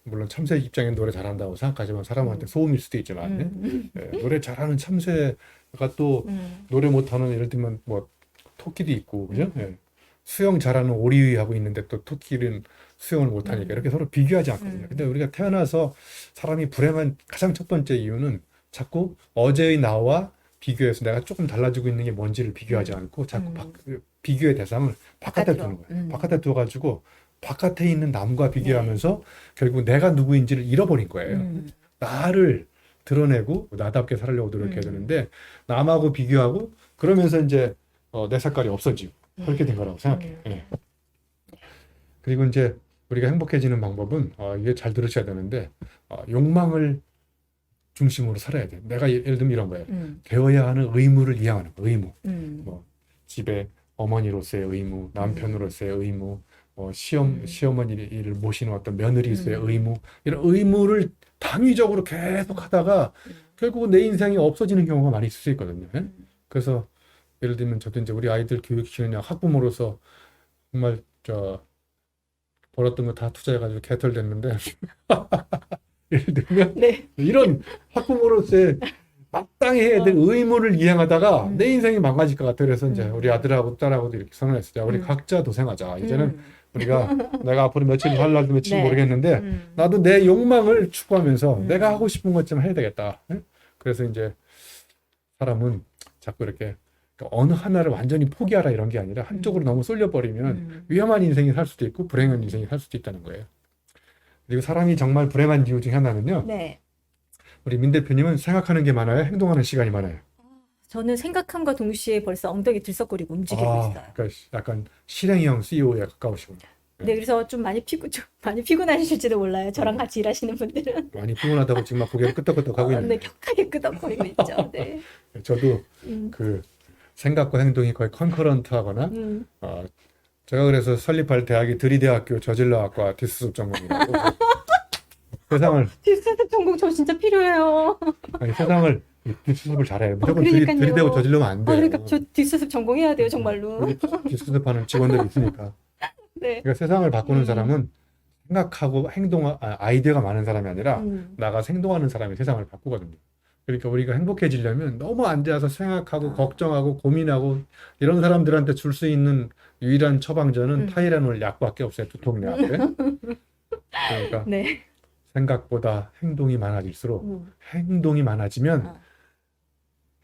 물론 참새 입장엔 노래 잘한다고 생각하지만 사람한테 소음일 수도 있지만 예? 노래 잘하는 참새가 또 노래 못하는 예를 들면 뭐 토끼도 있고 그죠? 예. 수영 잘하는 오리하고 있는데 또 토끼는 수영을 못하니까 이렇게 서로 비교하지 않거든요. 근데 우리가 태어나서 사람이 불행한 가장 첫 번째 이유는 자꾸 어제의 나와 비교해서 내가 조금 달라지고 있는 게 뭔지를 비교하지 않고 자꾸 비교의 대상을 바깥에 두는 거예요. 바깥에 두어가지고 바깥에 있는 남과 비교하면서 결국 내가 누구인지를 잃어버린 거예요. 나를 드러내고 나답게 살려고 노력해야 되는데 남하고 비교하고 그러면서 이제 내 색깔이 없어지고 그렇게 된 거라고 생각해요. 예. 그리고 이제 우리가 행복해지는 방법은 이게 잘 들으셔야 되는데 욕망을 중심으로 살아야 돼요. 내가 예를 들면 이런 거예요. 되어야 하는 의무를 이행하는 거, 의무. 뭐 집에 어머니로서의 의무, 남편으로서의 의무, 시어머니를 모시는 어떤 며느리로서의 의무, 이런 의무를 당위적으로 계속 하다가 결국은 내 인생이 없어지는 경우가 많이 있을 수 있거든요. 예? 그래서 예를 들면 저도 이제 우리 아이들 교육시키는 학부모로서 정말 벌었던 거 다 투자해가지고 개털됐는데 예를 들면 네. 이런 학부모로서의 마땅히 해야 될 의무를 이행하다가 내 인생이 망가질 것 같아. 그래서 이제 우리 아들하고 딸하고도 이렇게 선언했어요. 자, 우리 각자 도생하자. 이제는 우리가 내가 앞으로 며칠 살 날도 며칠 네. 모르겠는데 나도 내 욕망을 추구하면서 내가 하고 싶은 것 좀 해야 되겠다. 예? 그래서 이제 사람은 자꾸 이렇게 어느 하나를 완전히 포기하라 이런 게 아니라 한쪽으로 너무 쏠려버리면 위험한 인생이 살 수도 있고 불행한 인생이 살 수도 있다는 거예요. 그리고 사람이 정말 불행한 이유 중에 하나는요. 네. 우리 민 대표님은 생각하는 게 많아요? 행동하는 시간이 많아요? 저는 생각함과 동시에 벌써 엉덩이 들썩거리고 움직이고 있어요. 그러니까 약간 실행형 CEO에 가까우시군요. 네, 그래서 좀 좀 많이 피곤하실지도 몰라요. 저랑 같이 일하시는 분들은. 많이 피곤하다고 지금 막 고개를 끄덕끄덕 하고 네, 있네요. 격하게 끄덕거리고 있죠. 네. 저도 음, 그 생각과 행동이 거의 컨커런트 하거나 음. 제가 그래서 설립할 대학이 드리대학교 저질러학과 뒷수습 전공이라고 세상을 뒷수습 전공 저 진짜 필요해요. 아니 세상을 뒷수습을 잘해요. 무조건 그러니까요. 들이대고 저질러면 안 돼요. 그러니까 저 뒷수습 전공해야 돼요, 정말로. 여기 뒷수습하는 직원들이 있으니까. 네. 그러니까 세상을 바꾸는 음. 사람은 생각하고 아이디어가 많은 사람이 아니라 음. 나가서 행동하는 사람이 세상을 바꾸거든요. 그러니까 우리가 행복해지려면 너무 앉아서 생각하고 걱정하고 고민하고 이런 사람들한테 줄 수 있는 유일한 처방전은 타이레놀 약밖에 없어요. 두통약. 그러니까 네. 생각보다 행동이 많아질수록 음. 행동이 많아지면 어.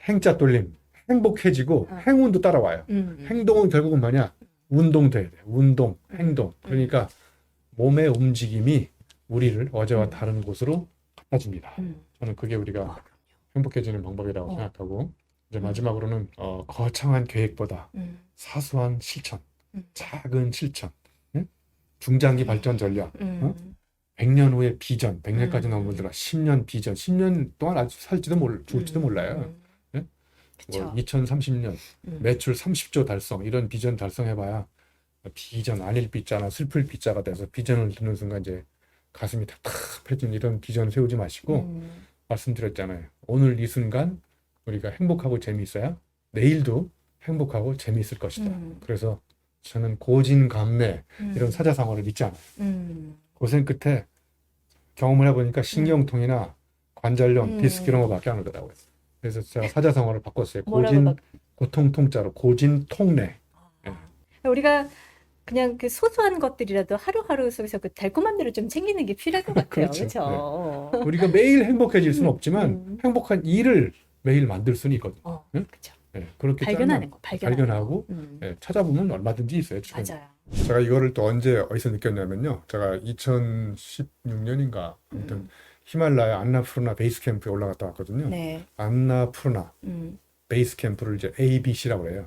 행자 돌림, 행복해지고 어. 행운도 따라와요. 음. 행동은 결국은 뭐냐? 운동돼야 돼. 운동, 행동. 그러니까 몸의 움직임이 우리를 어제와 다른 곳으로 갖다 줍니다. 저는 그게 우리가 행복해지는 방법이라고 생각하고 이제 마지막으로는 거창한 계획보다 사소한 실천, 작은 실천, 중장기 발전 전략, 100년 후의 비전, 100년까지 넘어들어 10년 비전, 10년 동안 아주 죽을지도 몰라요. 그쵸. 2030년 매출 30조 달성 이런 비전 달성해봐야 비전 아닐 비자나 슬플 비자가 돼서 비전을 듣는 순간 이제 가슴이 탁탁 펴진 이런 비전 세우지 마시고 말씀드렸잖아요. 오늘 이 순간 우리가 행복하고 재미있어야 내일도 행복하고 재미있을 것이다. 그래서 저는 고진감래 이런 사자성어를 믿지 않아요. 고생 끝에 경험을 해보니까 신경통이나 관절염, 디스크 이런 거밖에 안 오더라고요. 그래서 제가 사자성어를 바꿨어요. 고통 통자로 고진통래. 우리가 그냥 그 소소한 것들이라도 하루하루 속에서 그 달콤한 대로 좀 챙기는 게 필요할 것 같아요. 그렇죠. 그렇죠? 우리가 매일 행복해질 수는 없지만 행복한 일을 매일 만들 수는 있거든요. 그렇죠. 그렇게 발견하는 거, 발견하고 찾아보면 얼마든지 있어요. 맞아요. 제가 이거를 또 언제 어디서 느꼈냐면요. 제가 2016년인가 아무튼 히말라야 안나푸르나 베이스 캠프에 올라갔다 왔거든요. 네. 안나푸르나 베이스 캠프를 이제 ABC라고 해요.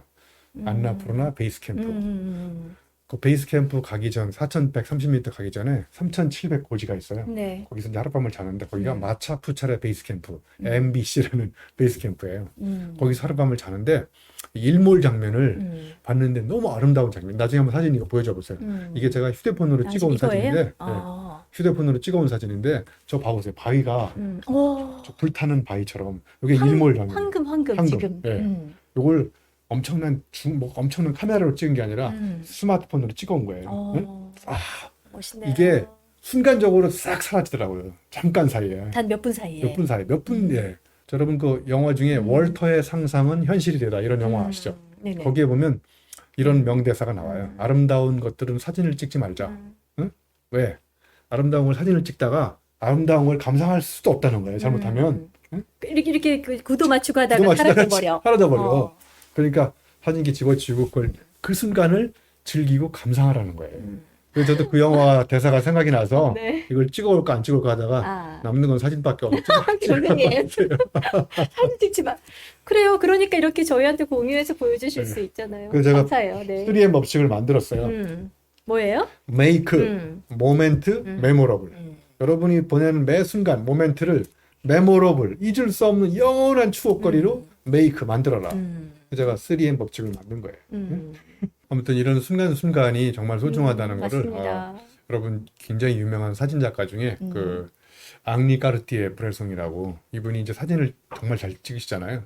안나푸르나 베이스 캠프. 그 베이스 캠프 가기 전 4,130m 가기 전에 3,700 고지가 있어요. 네. 거기서 이제 하룻밤을 자는데 거기가 마차푸차레 베이스 캠프, MBC라는 베이스 캠프예요. 거기서 하룻밤을 자는데 일몰 장면을 봤는데 너무 아름다운 장면. 나중에 한번 사진 이거 보여줘 보세요. 이게 제가 휴대폰으로 찍어온 사진인데, 휴대폰으로 찍어온 사진인데 저 봐보세요. 바위가 저 불타는 바위처럼 이게 일몰 장면. 황금 지금. 이걸 엄청난 카메라로 찍은 게 아니라 스마트폰으로 찍어온 거예요. 응? 멋있네요. 이게 순간적으로 싹 사라지더라고요. 잠깐 사이에. 단 몇 분 사이에. 몇 분 사이. 예. 여러분 그 영화 중에 월터의 상상은 현실이 되다 이런 영화 아시죠? 네네. 거기에 보면 이런 명대사가 나와요. 아름다운 것들은 사진을 찍지 말자. 응? 왜? 아름다운 걸 사진을 찍다가 아름다운 걸 감상할 수도 없다는 거예요. 잘못하면. 응? 이렇게 그 구도 맞추고 하다가 사라져버려. 사라져버려. 그러니까 사진기 집어치우고 그걸 그 순간을 즐기고 감상하라는 거예요. 그래서 저도 그 영화 대사가 생각이 나서 네. 이걸 찍어올까 안 찍어올까 하다가 남는 건 사진밖에 없죠. 교수님 사진 찍지 마. 그래요. 그러니까 이렇게 저희한테 공유해서 보여주실 수 있잖아요. 그래서 제가 감사해요. 네. 3M 법칙을 만들었어요. 뭐예요? Make, Moment, Memorable. 여러분이 보내는 매 순간 모멘트를 메모러블, 잊을 수 없는 영원한 추억거리로 make, 만들어라. 제가 3M 법칙을 만든 거예요. 아무튼 이런 순간순간이 정말 소중하다는 거를 여러분 굉장히 유명한 사진작가 중에 그 앙리 까르티에 브레송이라고 이분이 이제 사진을 정말 잘 찍으시잖아요.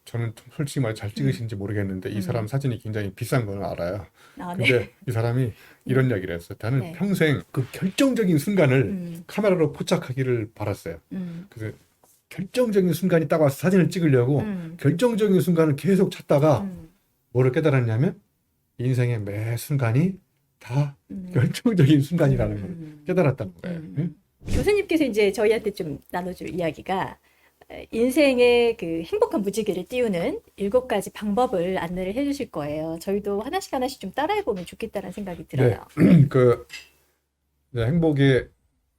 저는 솔직히 말해 잘 찍으시는지 모르겠는데 이 사람 사진이 굉장히 비싼 건 알아요. 근데 이 사람이 이런 이야기를 했어요. 나는 평생 그 결정적인 순간을 카메라로 포착하기를 바랐어요. 그래서 결정적인 순간이 딱 와서 사진을 찍으려고 결정적인 순간을 계속 찾다가 뭐를 깨달았냐면 인생의 매 순간이 다 결정적인 순간이라는 걸 깨달았다는 거예요. 교수님께서 이제 저희한테 좀 나눠줄 이야기가 인생의 그 행복한 무지개를 띄우는 7가지 방법을 안내를 해주실 거예요. 저희도 하나씩 좀 따라해보면 좋겠다는 생각이 들어요. 네. 그 행복의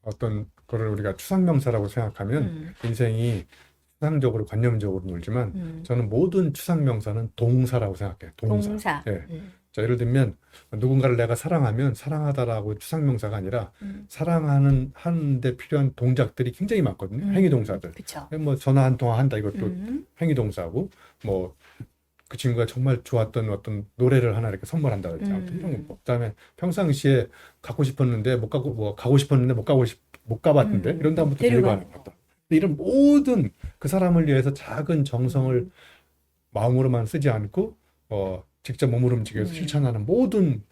어떤 거를 우리가 추상명사라고 생각하면 인생이 추상적으로 관념적으로 놀지만 저는 모든 추상명사는 동사라고 생각해요. 동사. 네. 자, 예를 들면 누군가를 내가 사랑하면 사랑하다라고 추상명사가 아니라 사랑하는 하는데 필요한 동작들이 굉장히 많거든요. 행위 동사들. 그쵸. 뭐 전화 한 통화 한다 이것도 음. 행위 동사고 뭐 그 친구가 정말 좋았던 어떤 노래를 하나 이렇게 선물한다든지 아무튼 이런 거. 그다음에 평상시에 갖고 싶었는데 못 가고 뭐 가고 싶었는데 못 가봤는데 이런 다음부터 데려가는 거다. 이런 모든 그 사람을 위해서 작은 정성을 마음으로만 쓰지 않고 직접 몸을 움직여서 실천하는 모든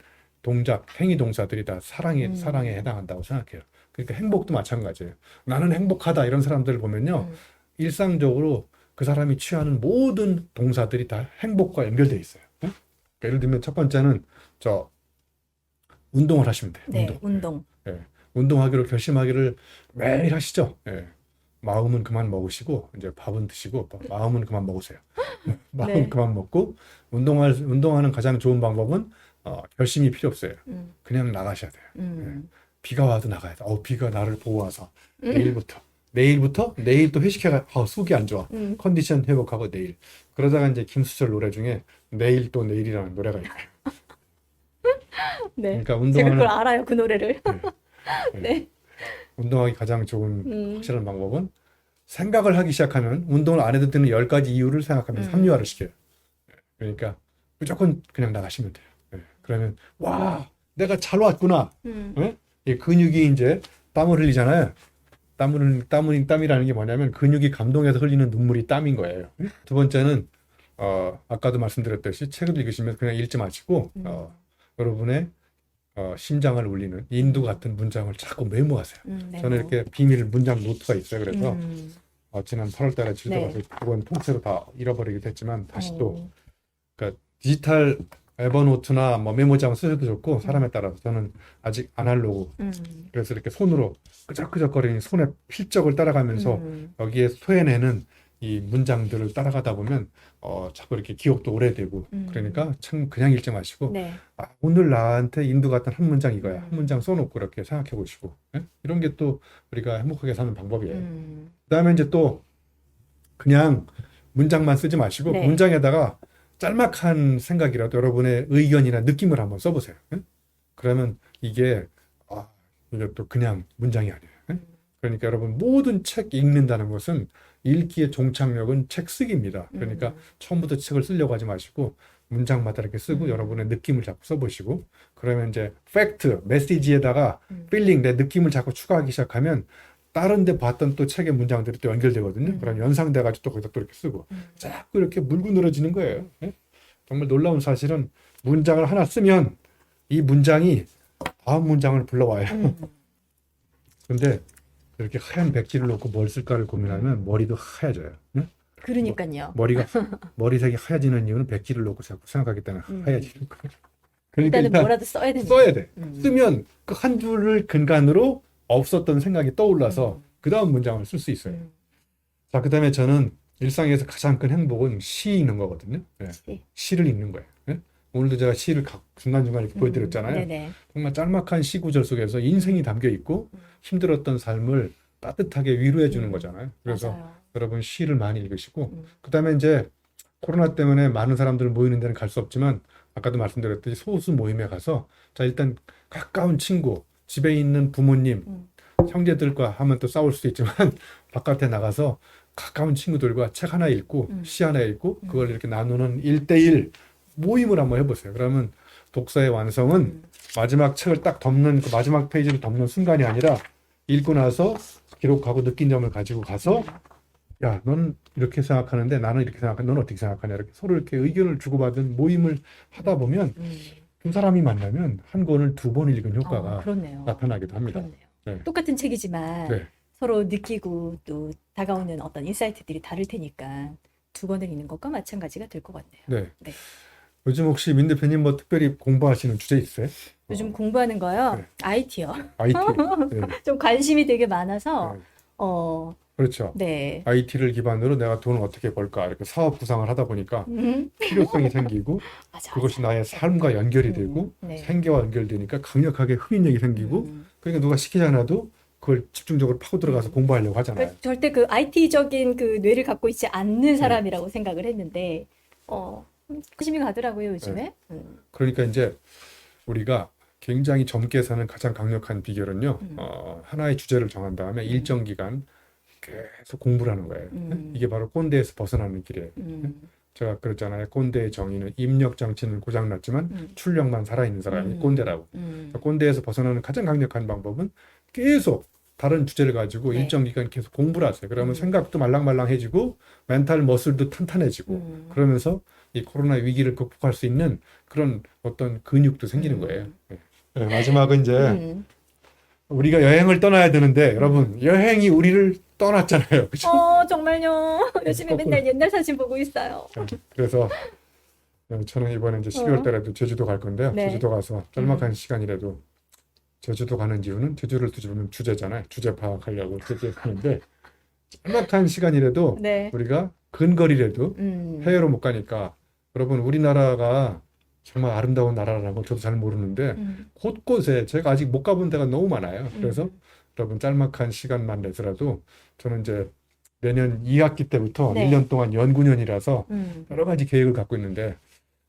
동작, 행위 동사들이 다 사랑에 해당한다고 생각해요. 그러니까 행복도 마찬가지예요. 나는 행복하다 이런 사람들을 보면요. 일상적으로 그 사람이 취하는 모든 동사들이 다 행복과 연결돼 있어요. 그러니까 예를 들면 첫 번째는 운동을 하시면 돼요. 네, 운동. 예. 운동하기로 결심하기를 매일 하시죠. 예. 마음은 그만 먹으시고 이제 밥은 드시고 마음은 그만 먹으세요. 마음은 네. 그만 먹고 운동하는 가장 좋은 방법은 결심이 필요 없어요. 그냥 나가셔야 돼요. 예. 비가 와도 나가야 돼. 비가 나를 보고 와서 내일 또 회식해가 속이 안 좋아. 컨디션 회복하고 내일. 그러다가 이제 김수철 노래 중에 내일 또 내일이라는 노래가 있어요. 네. 그러니까 제가 그걸 알아요, 그 노래를. 네. 운동하기 가장 좋은 확실한 방법은 생각을 하기 시작하면 운동을 안 해도 되는 10가지 이유를 생각하면서 합리화를 시켜요. 그러니까 무조건 그냥 나가시면 돼요. 그러면 와 내가 잘 왔구나. 이 근육이 이제 땀을 흘리잖아요. 땀이라는 게 뭐냐면 근육이 감동해서 흘리는 눈물이 땀인 거예요. 두 번째는 아까도 말씀드렸듯이 책을 읽으시면서 그냥 읽지 마시고 여러분의 심장을 울리는 인두 같은 문장을 자꾸 메모하세요. 네. 저는 이렇게 비밀 문장 노트가 있어요. 그래서 지난 8월 달에 지도가서 그건 통째로 다 잃어버리기도 했지만 다시 또 그러니까 디지털 에버노트나 뭐 메모장 쓰셔도 좋고 사람에 따라서 저는 아직 아날로그 그래서 이렇게 손으로 끄적끄적거리는 손의 필적을 따라가면서 여기에 소해내는 이 문장들을 따라가다 보면 자꾸 이렇게 기억도 오래되고 그러니까 참 그냥 읽지 마시고 네. 오늘 나한테 인도 같은 한 문장 이거야. 한 문장 써놓고 이렇게 생각해 보시고 이런 게 또 우리가 행복하게 사는 방법이에요. 그다음에 이제 또 그냥 문장만 쓰지 마시고 네. 문장에다가 짤막한 생각이라도 여러분의 의견이나 느낌을 한번 써보세요. 그러면 이게 또 그냥 문장이 아니에요. 그러니까 여러분 모든 책 읽는다는 것은 읽기의 종착역은 책 쓰기입니다. 그러니까 처음부터 책을 쓰려고 하지 마시고 문장마다 이렇게 쓰고 여러분의 느낌을 자꾸 써보시고 그러면 이제 팩트, 메시지에다가 필링, 내 느낌을 자꾸 추가하기 시작하면 다른 데 봤던 또 책의 문장들이 또 연결되거든요. 그럼 연상돼가지고 또 거기다 또 이렇게 쓰고 자꾸 이렇게 물고 늘어지는 거예요. 정말 놀라운 사실은 문장을 하나 쓰면 이 문장이 다음 문장을 불러와요. 근데 이렇게 하얀 백지를 놓고 뭘 쓸까를 고민하면 머리도 하얘져요. 그러니까요. 머리색이 하얘지는 이유는 백지를 놓고 자꾸 생각하기 때문에 하얘지는 거예요. 그러니까 일단은 뭐라도 써야 됩니다. 써야 돼. 쓰면 그 한 줄을 근간으로 없었던 생각이 떠올라서 그 다음 문장을 쓸 수 있어요. 자, 그 다음에 저는 일상에서 가장 큰 행복은 시 읽는 거거든요. 시를 읽는 거예요. 오늘도 제가 시를 중간중간 이렇게 보여드렸잖아요. 네네. 정말 짤막한 시 구절 속에서 인생이 담겨 있고 힘들었던 삶을 따뜻하게 위로해 주는 거잖아요. 그래서 맞아요. 여러분 시를 많이 읽으시고 그 다음에 이제 코로나 때문에 많은 사람들 모이는 데는 갈 수 없지만 아까도 말씀드렸듯이 소수 모임에 가서 자 일단 가까운 친구, 집에 있는 부모님, 형제들과 하면 또 싸울 수도 있지만 바깥에 나가서 가까운 친구들과 책 하나 읽고 시 하나 읽고 그걸 이렇게 나누는 1대1 모임을 한번 해보세요. 그러면 독서의 완성은 마지막 책을 딱 덮는 그 마지막 페이지를 덮는 순간이 아니라 읽고 나서 기록하고 느낀 점을 가지고 가서 야, 넌 이렇게 생각하는데 나는 이렇게 생각하는데 넌 어떻게 생각하냐 이렇게 서로 이렇게 의견을 주고받은 모임을 하다 보면 두 사람이 만나면 한 권을 2번 읽은 효과가 그렇네요. 나타나기도 합니다. 그렇네요. 네. 똑같은 책이지만 네. 서로 느끼고 또 다가오는 어떤 인사이트들이 다를 테니까 2권을 읽는 것과 마찬가지가 될 것 같네요. 네. 네. 요즘 혹시 민 대표님 뭐 특별히 공부하시는 주제 있어요? 요즘 공부하는 거요? 네. IT요. IT. 네. 좀 관심이 되게 많아서 네. 어, 그렇죠. 네. IT를 기반으로 내가 돈을 어떻게 벌까 이렇게 사업 구상을 하다 보니까 필요성이 생기고 맞아, 그것이 나의 삶과 연결이 되고 네. 생계와 연결되니까 강력하게 흡인력이 생기고 그러니까 누가 시키지 않아도 그걸 집중적으로 파고 들어가서 공부하려고 하잖아요. 그러니까 절대 그 IT적인 그 뇌를 갖고 있지 않는 사람이라고 생각을 했는데 관심이 가더라고요, 예. 요즘에. 그러니까 이제 우리가 굉장히 젊게 사는 가장 강력한 비결은요, 음, 하나의 주제를 정한 다음에 음, 일정 기간 계속 공부를 하는 거예요. 이게 음, 바로 꼰대에서 벗어나는 길이에요. 음, 제가 그랬잖아요. 꼰대의 정의는 입력 장치는 고장났지만 음, 출력만 살아있는 사람이 음, 꼰대라고. 그러니까 음. 꼰대에서 벗어나는 가장 강력한 방법은 계속 다른 주제를 가지고 네. 일정 기간 계속 공부를 하세요. 그러면 음, 생각도 말랑말랑해지고 멘탈 머슬도 탄탄해지고 음, 그러면서 이 코로나 위기를 극복할 수 있는 그런 어떤 근육도 생기는 거예요. 음, 예. 네, 마지막은 이제 음, 우리가 여행을 떠나야 되는데 음. 여러분 여행이 우리를 떠났잖아요. 그죠? 정말요. 요즘에 거꾸로. 맨날 옛날 사진 보고 있어요. 예, 그래서 저는 이번에 이제 12월 어, 달에도 제주도 갈 건데요. 네. 제주도 가서 짤막한 음, 시간이라도 제주도 가는 이유는 제주를 뒤집으면 주제잖아요. 주제 파악하려고 제주에 가는데 짤막한 시간이라도 네. 우리가 근거리라도 음, 해외로 못 가니까 여러분 우리나라가 정말 아름다운 나라라는 걸 저도 잘 모르는데 음, 곳곳에 제가 아직 못 가본 데가 너무 많아요. 그래서 음. 여러분 짤막한 시간만 내더라도 저는 이제 내년 2학기 때부터 네. 1년 동안 연구년이라서 음, 여러 가지 계획을 갖고 있는데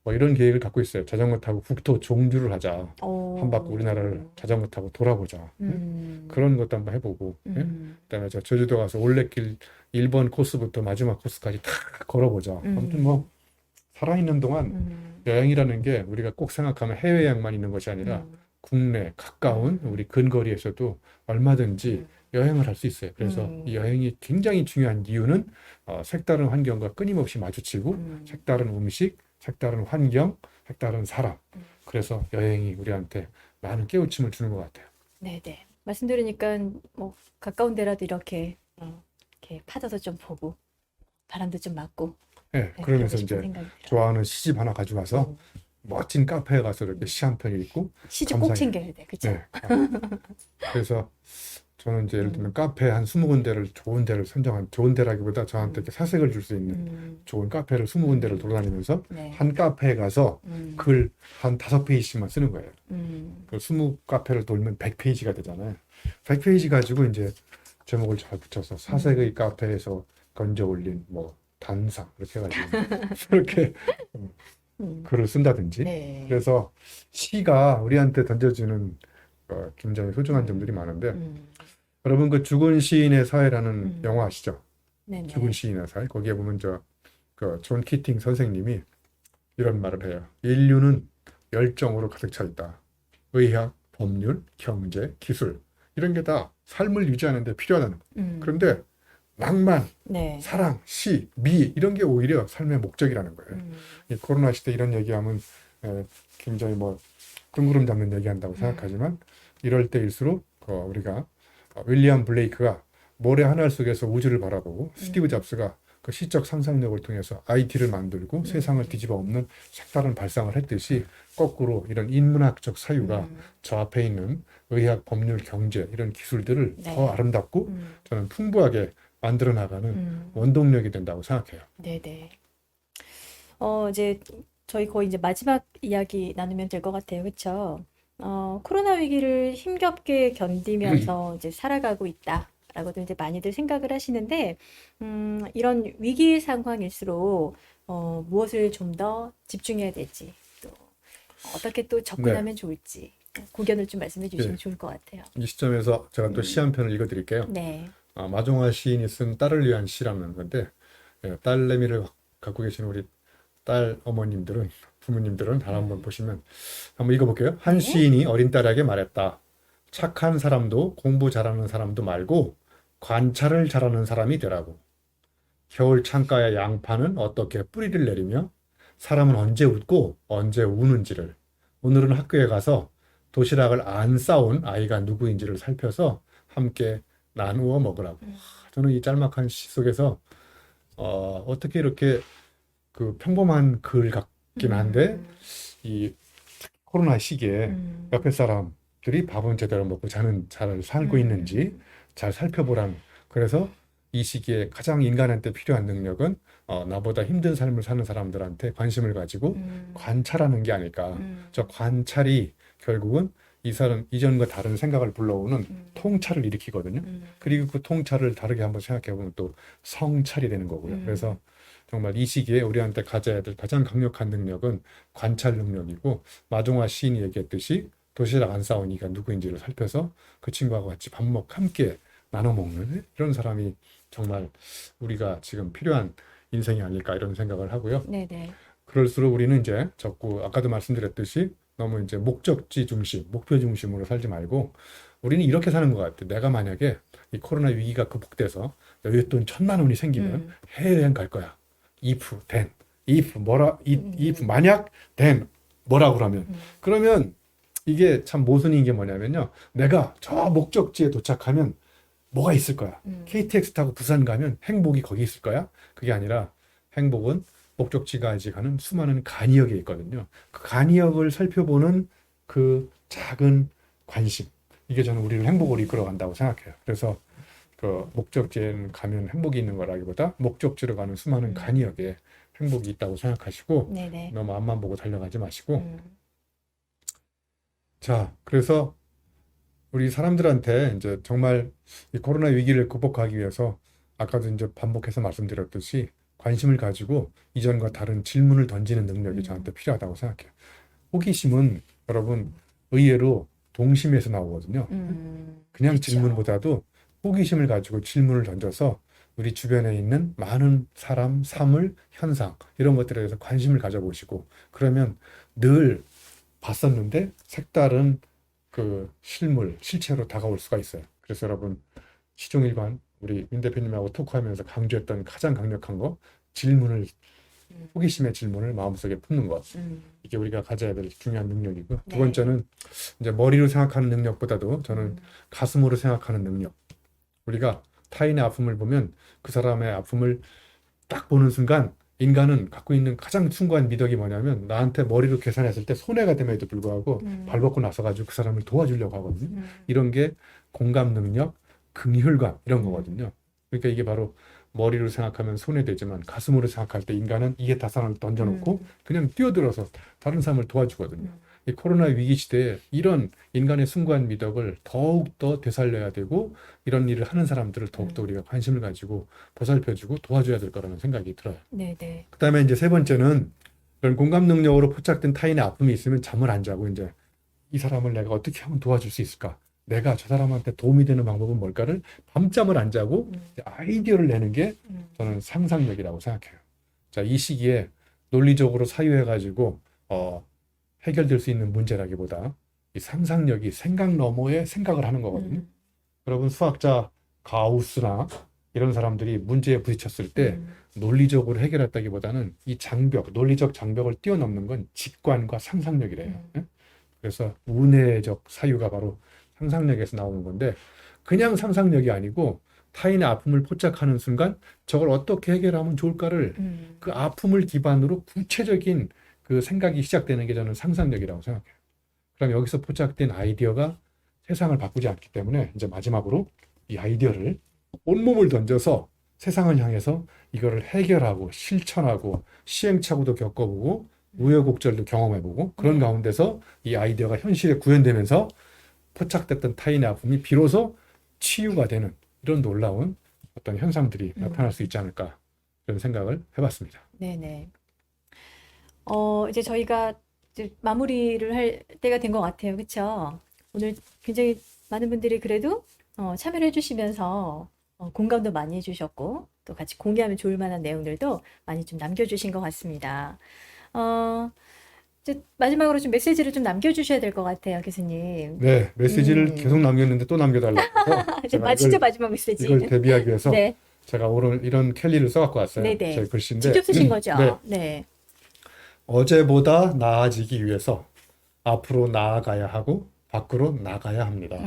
뭐 이런 계획을 갖고 있어요. 자전거 타고 국토 종주를 하자. 한 바퀴 우리나라를 어, 자전거 타고 돌아보자. 응? 음, 그런 것도 한번 해보고. 예? 음, 그다음에 저 제주도 가서 올레길 1번 코스부터 마지막 코스까지 다 걸어보자. 아무튼 음, 뭐 살아있는 동안 음, 여행이라는 게 우리가 꼭 생각하면 해외여행만 있는 것이 아니라 음, 국내 가까운 음, 우리 근거리에서도 얼마든지 음, 여행을 할 수 있어요. 그래서 이 음, 여행이 굉장히 중요한 이유는 색다른 환경과 끊임없이 마주치고 음, 색다른 음식, 색다른 환경, 색다른 사람. 음. 그래서 여행이 우리한테 많은 깨우침을 주는 것 같아요. 네네. 말씀 들으니까 뭐 가까운 데라도 이렇게 파도도 좀 보고 바람도 좀 맞고 예, 네, 그러고 그러면서 싶은 이제 생각이 들어요. 좋아하는 시집 하나 가져가서 음, 멋진 카페에 가서 이렇게 음. 시 한 편 읽고 시집 꼭 감상해. 챙겨야 돼, 그죠? 네. 그래서 저는 이제 예를 들면 음, 카페 한 20군데를 좋은 데를 선정한 좋은 데라기보다 저한테 음, 이렇게 사색을 줄 수 있는 음, 좋은 카페를 20군데를 음, 돌아다니면서 네, 한 카페에 가서 음, 글 한 5페이지씩만 쓰는 거예요. 음, 그 20카페를 돌면 100페이지가 되잖아요. 100페이지 가지고 이제 제목을 잘 붙여서 사색의 음, 카페에서 건져 올린 뭐 단상 이렇게 해가지고 그렇게 음, 글을 쓴다든지. 네, 그래서 시가 우리한테 던져주는 굉장히 소중한 점들이 음, 많은데 음, 여러분 그 죽은 시인의 사회라는 영화 음, 아시죠? 죽은 네네, 시인의 사회 거기에 보면 존 키팅 선생님이 이런 말을 해요. 인류는 열정으로 가득 차 있다. 의학, 법률, 경제, 기술 이런 게 다 삶을 유지하는 데 필요하다는 거예요. 음, 그런데 낭만, 네, 사랑, 시, 미 이런 게 오히려 삶의 목적이라는 거예요. 음, 이 코로나 시대 이런 얘기하면 굉장히 뭐 뜬구름 잡는 얘기한다고 음, 생각하지만 이럴 때일수록 우리가 윌리엄 블레이크가 모래 하늘 속에서 우주를 바라보고 스티브 음, 잡스가 그 시적 상상력을 통해서 IT를 만들고 세상을 음, 뒤집어 엎는 색다른 발상을 했듯이 거꾸로 이런 인문학적 사유가 음, 저 앞에 있는 의학, 법률, 경제 이런 기술들을 더 네, 아름답고 음, 저는 풍부하게 만들어 나가는 음, 원동력이 된다고 생각해요. 네네. 이제 저희 거의 이제 마지막 이야기 나누면 될 것 같아요. 그쵸? 코로나 위기를 힘겹게 견디면서 이제 살아가고 있다라고도 이제 많이들 생각을 하시는데, 이런 위기 상황일수록, 무엇을 좀 더 집중해야 될지, 또 어떻게 또 네, 접근하면 좋을지, 고견을 좀 말씀해 주시면 예. 좋을 것 같아요. 이 시점에서 제가 또 시 음, 한 편을 읽어드릴게요. 네. 마종화 시인이 쓴 딸을 위한 시라는 건데 딸내미를 갖고 계신 우리 딸 어머님들은 부모님들은 다 한번 음, 보시면 한번 읽어볼게요. 한 네. 시인이 어린 딸에게 말했다. 착한 사람도 공부 잘하는 사람도 말고 관찰을 잘하는 사람이 되라고. 겨울 창가의 양파는 어떻게 뿌리를 내리며 사람은 언제 웃고 언제 우는지를 오늘은 학교에 가서 도시락을 안 싸온 아이가 누구인지를 살펴서 함께 나누어 먹으라고. 음, 저는 이 짤막한 시 속에서 어떻게 이렇게 그 평범한 글 같긴 한데 음, 이 코로나 시기에 음, 옆에 사람들이 밥은 제대로 먹고 자는 잘 살고 있는지 음, 잘 살펴보라는. 그래서 이 시기에 가장 인간한테 필요한 능력은 나보다 힘든 삶을 사는 사람들한테 관심을 가지고 음, 관찰하는 게 아닐까. 음, 저 관찰이 결국은 이 사람 이전과 다른 생각을 불러오는 음, 통찰을 일으키거든요. 음, 그리고 그 통찰을 다르게 한번 생각해 보면 또 성찰이 되는 거고요. 그래서 음, 정말 이 시기에 우리한테 가져야 될 가장 강력한 능력은 관찰 능력이고, 마종화 시인이 얘기했듯이 도시락 안 싸우니까 누구인지를 살펴서 그 친구하고 같이 함께 나눠 먹는 이런 사람이 정말 우리가 지금 필요한 인생이 아닐까 이런 생각을 하고요. 네네. 그럴수록 우리는 이제 자꾸 아까도 말씀드렸듯이 너무 이제 목적지 중심, 목표 중심으로 살지 말고 우리는 이렇게 사는 것 같아요. 내가 만약에 이 코로나 위기가 극복돼서 여윳돈 1,000만 원이 생기면 해외여행 갈 거야. if 만약 then 뭐라 그러면 그러면 이게 참 모순인 게 뭐냐면요. 내가 저 목적지에 도착하면 뭐가 있을 거야. KTX 타고 부산 가면 행복이 거기 있을 거야. 그게 아니라 행복은 목적지까지 가는 수많은 간이역에 있거든요. 그 간이역을 살펴보는 그 작은 관심. 이게 저는 우리를 행복으로 이끌어 간다고 생각해요. 그래서 그 목적지에 가면 행복이 있는 거라기보다 목적지로 가는 수많은 간이역에 행복이 있다고 생각하시고 네네. 너무 앞만 보고 달려가지 마시고 음. 자, 그래서 우리 사람들한테 이제 정말 이 코로나 위기를 극복하기 위해서 아까도 이제 반복해서 말씀드렸듯이 관심을 가지고 이전과 다른 질문을 던지는 능력이 저한테 필요하다고 생각해요. 호기심은 여러분 의외로 동심에서 나오거든요. 그냥 그렇죠. 질문보다도 호기심을 가지고 질문을 던져서 우리 주변에 있는 많은 사람, 사물, 현상 이런 것들에 대해서 관심을 가져보시고 그러면 늘 봤었는데 색다른 그 실체로 다가올 수가 있어요. 그래서 여러분 시종일관 우리 윤 대표님하고 토크하면서 강조했던 가장 강력한 거 질문을 호기심의 질문을 마음속에 품는 것. 이게 우리가 가져야 될 중요한 능력이고 두 네. 번째는 이제 머리로 생각하는 능력보다도 저는 가슴으로 생각하는 능력. 우리가 타인의 아픔을 보면 그 사람의 아픔을 딱 보는 순간 인간은 갖고 있는 가장 숭고한 미덕이 뭐냐면 나한테 머리로 계산했을 때 손해가 됨에도 불구하고 발 벗고 나서가지고 그 사람을 도와주려고 하거든요. 이런 게 공감 능력, 긍휼감 이런 거거든요. 그러니까 이게 바로 머리로 생각하면 손해되지만 가슴으로 생각할 때 인간은 이게 다산을 던져놓고 그냥 뛰어들어서 다른 사람을 도와주거든요. 이 코로나 위기 시대에 이런 인간의 숭고한 미덕을 더욱더 되살려야 되고 이런 일을 하는 사람들을 더욱더 우리가 관심을 가지고 보살펴주고 도와줘야 될 거라는 생각이 들어요. 네네. 그다음에 이제 세 번째는 이런 공감 능력으로 포착된 타인의 아픔이 있으면 잠을 안 자고 이제 이 사람을 내가 어떻게 하면 도와줄 수 있을까? 내가 저 사람한테 도움이 되는 방법은 뭘까를 밤잠을 안 자고 아이디어를 내는 게 저는 상상력이라고 생각해요. 자, 이 시기에 논리적으로 사유해가지고 해결될 수 있는 문제라기보다 이 상상력이 생각 너머의 생각을 하는 거거든요. 여러분 수학자 가우스나 이런 사람들이 문제에 부딪혔을 때 논리적으로 해결했다기보다는 이 장벽, 논리적 장벽을 뛰어넘는 건 직관과 상상력이래요. 그래서 운해적 사유가 바로 상상력에서 나오는 건데 그냥 상상력이 아니고 타인의 아픔을 포착하는 순간 저걸 어떻게 해결하면 좋을까를 그 아픔을 기반으로 구체적인 그 생각이 시작되는 게 저는 상상력이라고 생각해요. 그럼 여기서 포착된 아이디어가 세상을 바꾸지 않기 때문에 이제 마지막으로 이 아이디어를 온몸을 던져서 세상을 향해서 이거를 해결하고 실천하고 시행착오도 겪어보고 우여곡절도 경험해보고 그런 가운데서 이 아이디어가 현실에 구현되면서 포착됐던 타인의 아픔이 비로소 치유가 되는 이런 놀라운 어떤 현상들이 나타날 수 있지 않을까 그런 생각을 해봤습니다. 네네. 이제 저희가 이제 마무리를 할 때가 된 것 같아요. 그렇죠? 오늘 굉장히 많은 분들이 그래도 참여를 해주시면서 공감도 많이 해주셨고 또 같이 공유하면 좋을 만한 내용들도 많이 좀 남겨주신 것 같습니다. 이제 마지막으로 좀 메시지를 좀 남겨주셔야 될 것 같아요, 교수님. 네, 메시지를 계속 남겼는데 또 남겨달라고 해서 이제 제가 진짜 마지막 메시지. 이걸 대비하기 위해서 네, 제가 오늘 이런 캘리를 써갖고 왔어요. 네네. 제 글씨인데 직접 쓰신 거죠? 네, 네. 어제보다 나아지기 위해서 앞으로 나아가야 하고 밖으로 나가야 합니다.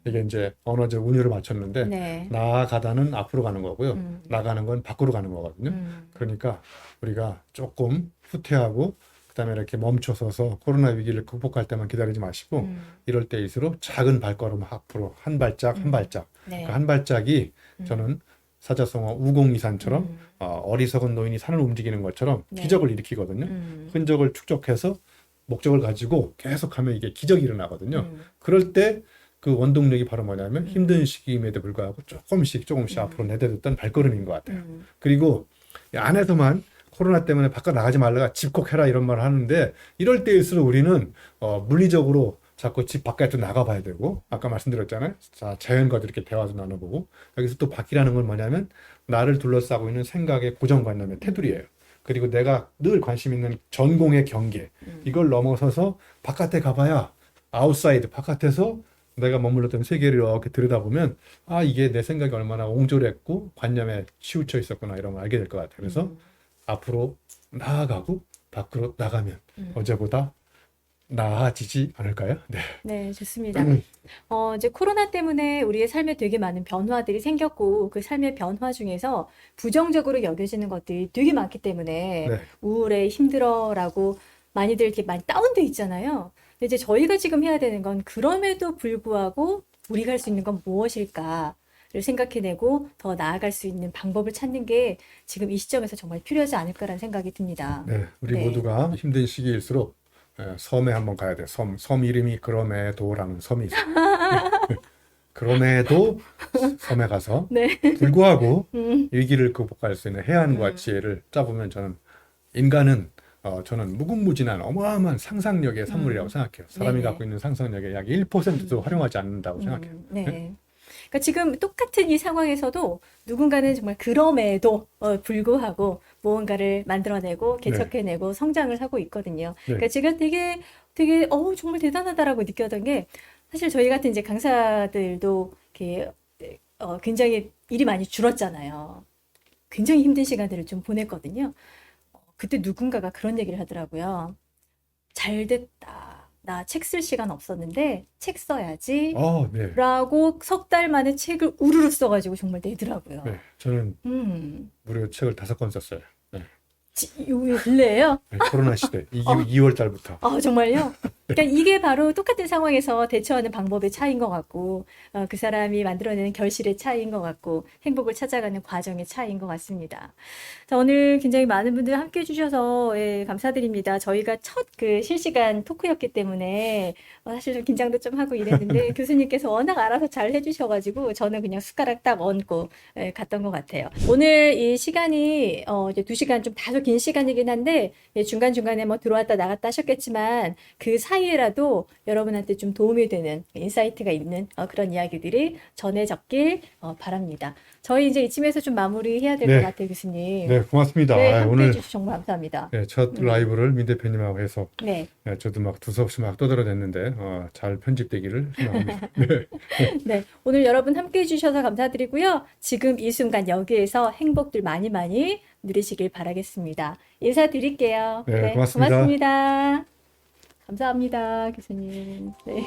이게 이제 언어적 운율을 맞췄는데 네. 나아가다는 앞으로 가는 거고요. 나가는 건 밖으로 가는 거거든요. 그러니까 우리가 조금 후퇴하고 그다음에 이렇게 멈춰서서 코로나 위기를 극복할 때만 기다리지 마시고 이럴 때일수록 작은 발걸음 앞으로 한 발짝 한 발짝 네. 그 한 발짝이 저는 사자성어 우공이산처럼 어리석은 노인이 산을 움직이는 것처럼 네. 기적을 일으키거든요. 흔적을 축적해서 목적을 가지고 계속하면 이게 기적이 일어나거든요. 그럴 때 그 원동력이 바로 뭐냐면 힘든 시기임에도 불구하고 조금씩 앞으로 내딛었던 발걸음인 것 같아요. 그리고 안에서만 코로나 때문에 바깥 나가지 말라가 집콕해라 이런 말을 하는데 이럴 때일수록 우리는 물리적으로 자꾸 집 바깥에 나가봐야 되고 아까 말씀드렸잖아요. 자, 자연과도 이렇게 대화도 나눠보고 여기서 또 바뀌라는 건 뭐냐면 나를 둘러싸고 있는 생각의 고정관념의 테두리예요. 그리고 내가 늘 관심 있는 전공의 경계 이걸 넘어서서 바깥에 가봐야 아웃사이드 바깥에서 내가 머물렀던 세계를 이렇게 들여다보면 아 이게 내 생각이 얼마나 옹졸했고 관념에 치우쳐 있었구나 이런 걸 알게 될 것 같아요. 그래서 앞으로 나아가고 밖으로 나가면 어제보다 나아지지 않을까요? 네. 네, 좋습니다. 이제 코로나 때문에 우리의 삶에 되게 많은 변화들이 생겼고, 그 삶의 변화 중에서 부정적으로 여겨지는 것들이 되게 많기 때문에 네. 우울해, 힘들어라고 많이들 이렇게 많이 다운돼 있잖아요. 근데 이제 저희가 지금 해야 되는 건 그럼에도 불구하고 우리가 할 수 있는 건 무엇일까를 생각해내고 더 나아갈 수 있는 방법을 찾는 게 지금 이 시점에서 정말 필요하지 않을까라는 생각이 듭니다. 네, 우리 네. 모두가 힘든 시기일수록 섬에 한번 가야 돼. 섬 이름이 그럼에도라는 섬이 있어요. 그럼에도 섬에 가서 네. 불구하고 위기를 극복할 수 있는 해안과 지혜를 짜보면 인간은 저는 무궁무진한 어마어마한 상상력의 산물이라고 생각해요. 사람이 네네. 갖고 있는 상상력의 약 1%도 활용하지 않는다고 생각해요. 네. 그러니까 지금 똑같은 이 상황에서도 누군가는 정말 그럼에도 불구하고 무언가를 만들어내고 개척해내고 성장을 하고 있거든요. 네. 그러니까 제가 되게 정말 대단하다라고 느꼈던 게 사실 저희 같은 이제 강사들도 이렇게 굉장히 일이 많이 줄었잖아요. 굉장히 힘든 시간들을 좀 보냈거든요. 그때 누군가가 그런 얘기를 하더라고요. 잘 됐다. 나 책 쓸 시간 없었는데 책 써야지. 네. 라고 석 달 만에 책을 우르르 써가지고 정말 내더라고요. 네. 저는 음, 무려 책을 5권 썼어요. 네. 요 근래예요? 네, 코로나 시대 2월 달부터. 정말요? 그러니까 이게 바로 똑같은 상황에서 대처하는 방법의 차이인 것 같고, 그 사람이 만들어내는 결실의 차이인 것 같고, 행복을 찾아가는 과정의 차이인 것 같습니다. 자, 오늘 굉장히 많은 분들 함께 해주셔서 감사드립니다. 저희가 첫 그 실시간 토크였기 때문에 사실 좀 긴장도 좀 하고 이랬는데 교수님께서 워낙 알아서 잘 해주셔가지고 저는 그냥 숟가락 딱 얹고 갔던 것 같아요. 오늘 이 시간이 이제 2시간 좀 다소 긴 시간이긴 한데 중간중간에 뭐 들어왔다 나갔다 하셨겠지만 그 사이에라도 여러분한테 좀 도움이 되는 인사이트가 있는 그런 이야기들이 전해졌길 바랍니다. 저희 이제 이쯤에서 좀 마무리해야 될 것 네. 같아요, 교수님. 네, 고맙습니다. 네, 아, 함께 오늘 해주셔서 정말 감사합니다. 첫 라이브를 민 대표님하고 해서 네. 저도 막 두서없이 막 떠들어댔는데 잘 편집되기를 희망합니다. 네. 네, 오늘 여러분 함께 해주셔서 감사드리고요. 지금 이 순간 여기에서 행복들 많이 많이 누리시길 바라겠습니다. 인사드릴게요. 네, 고맙습니다. 고맙습니다. 감사합니다, 교수님. 네.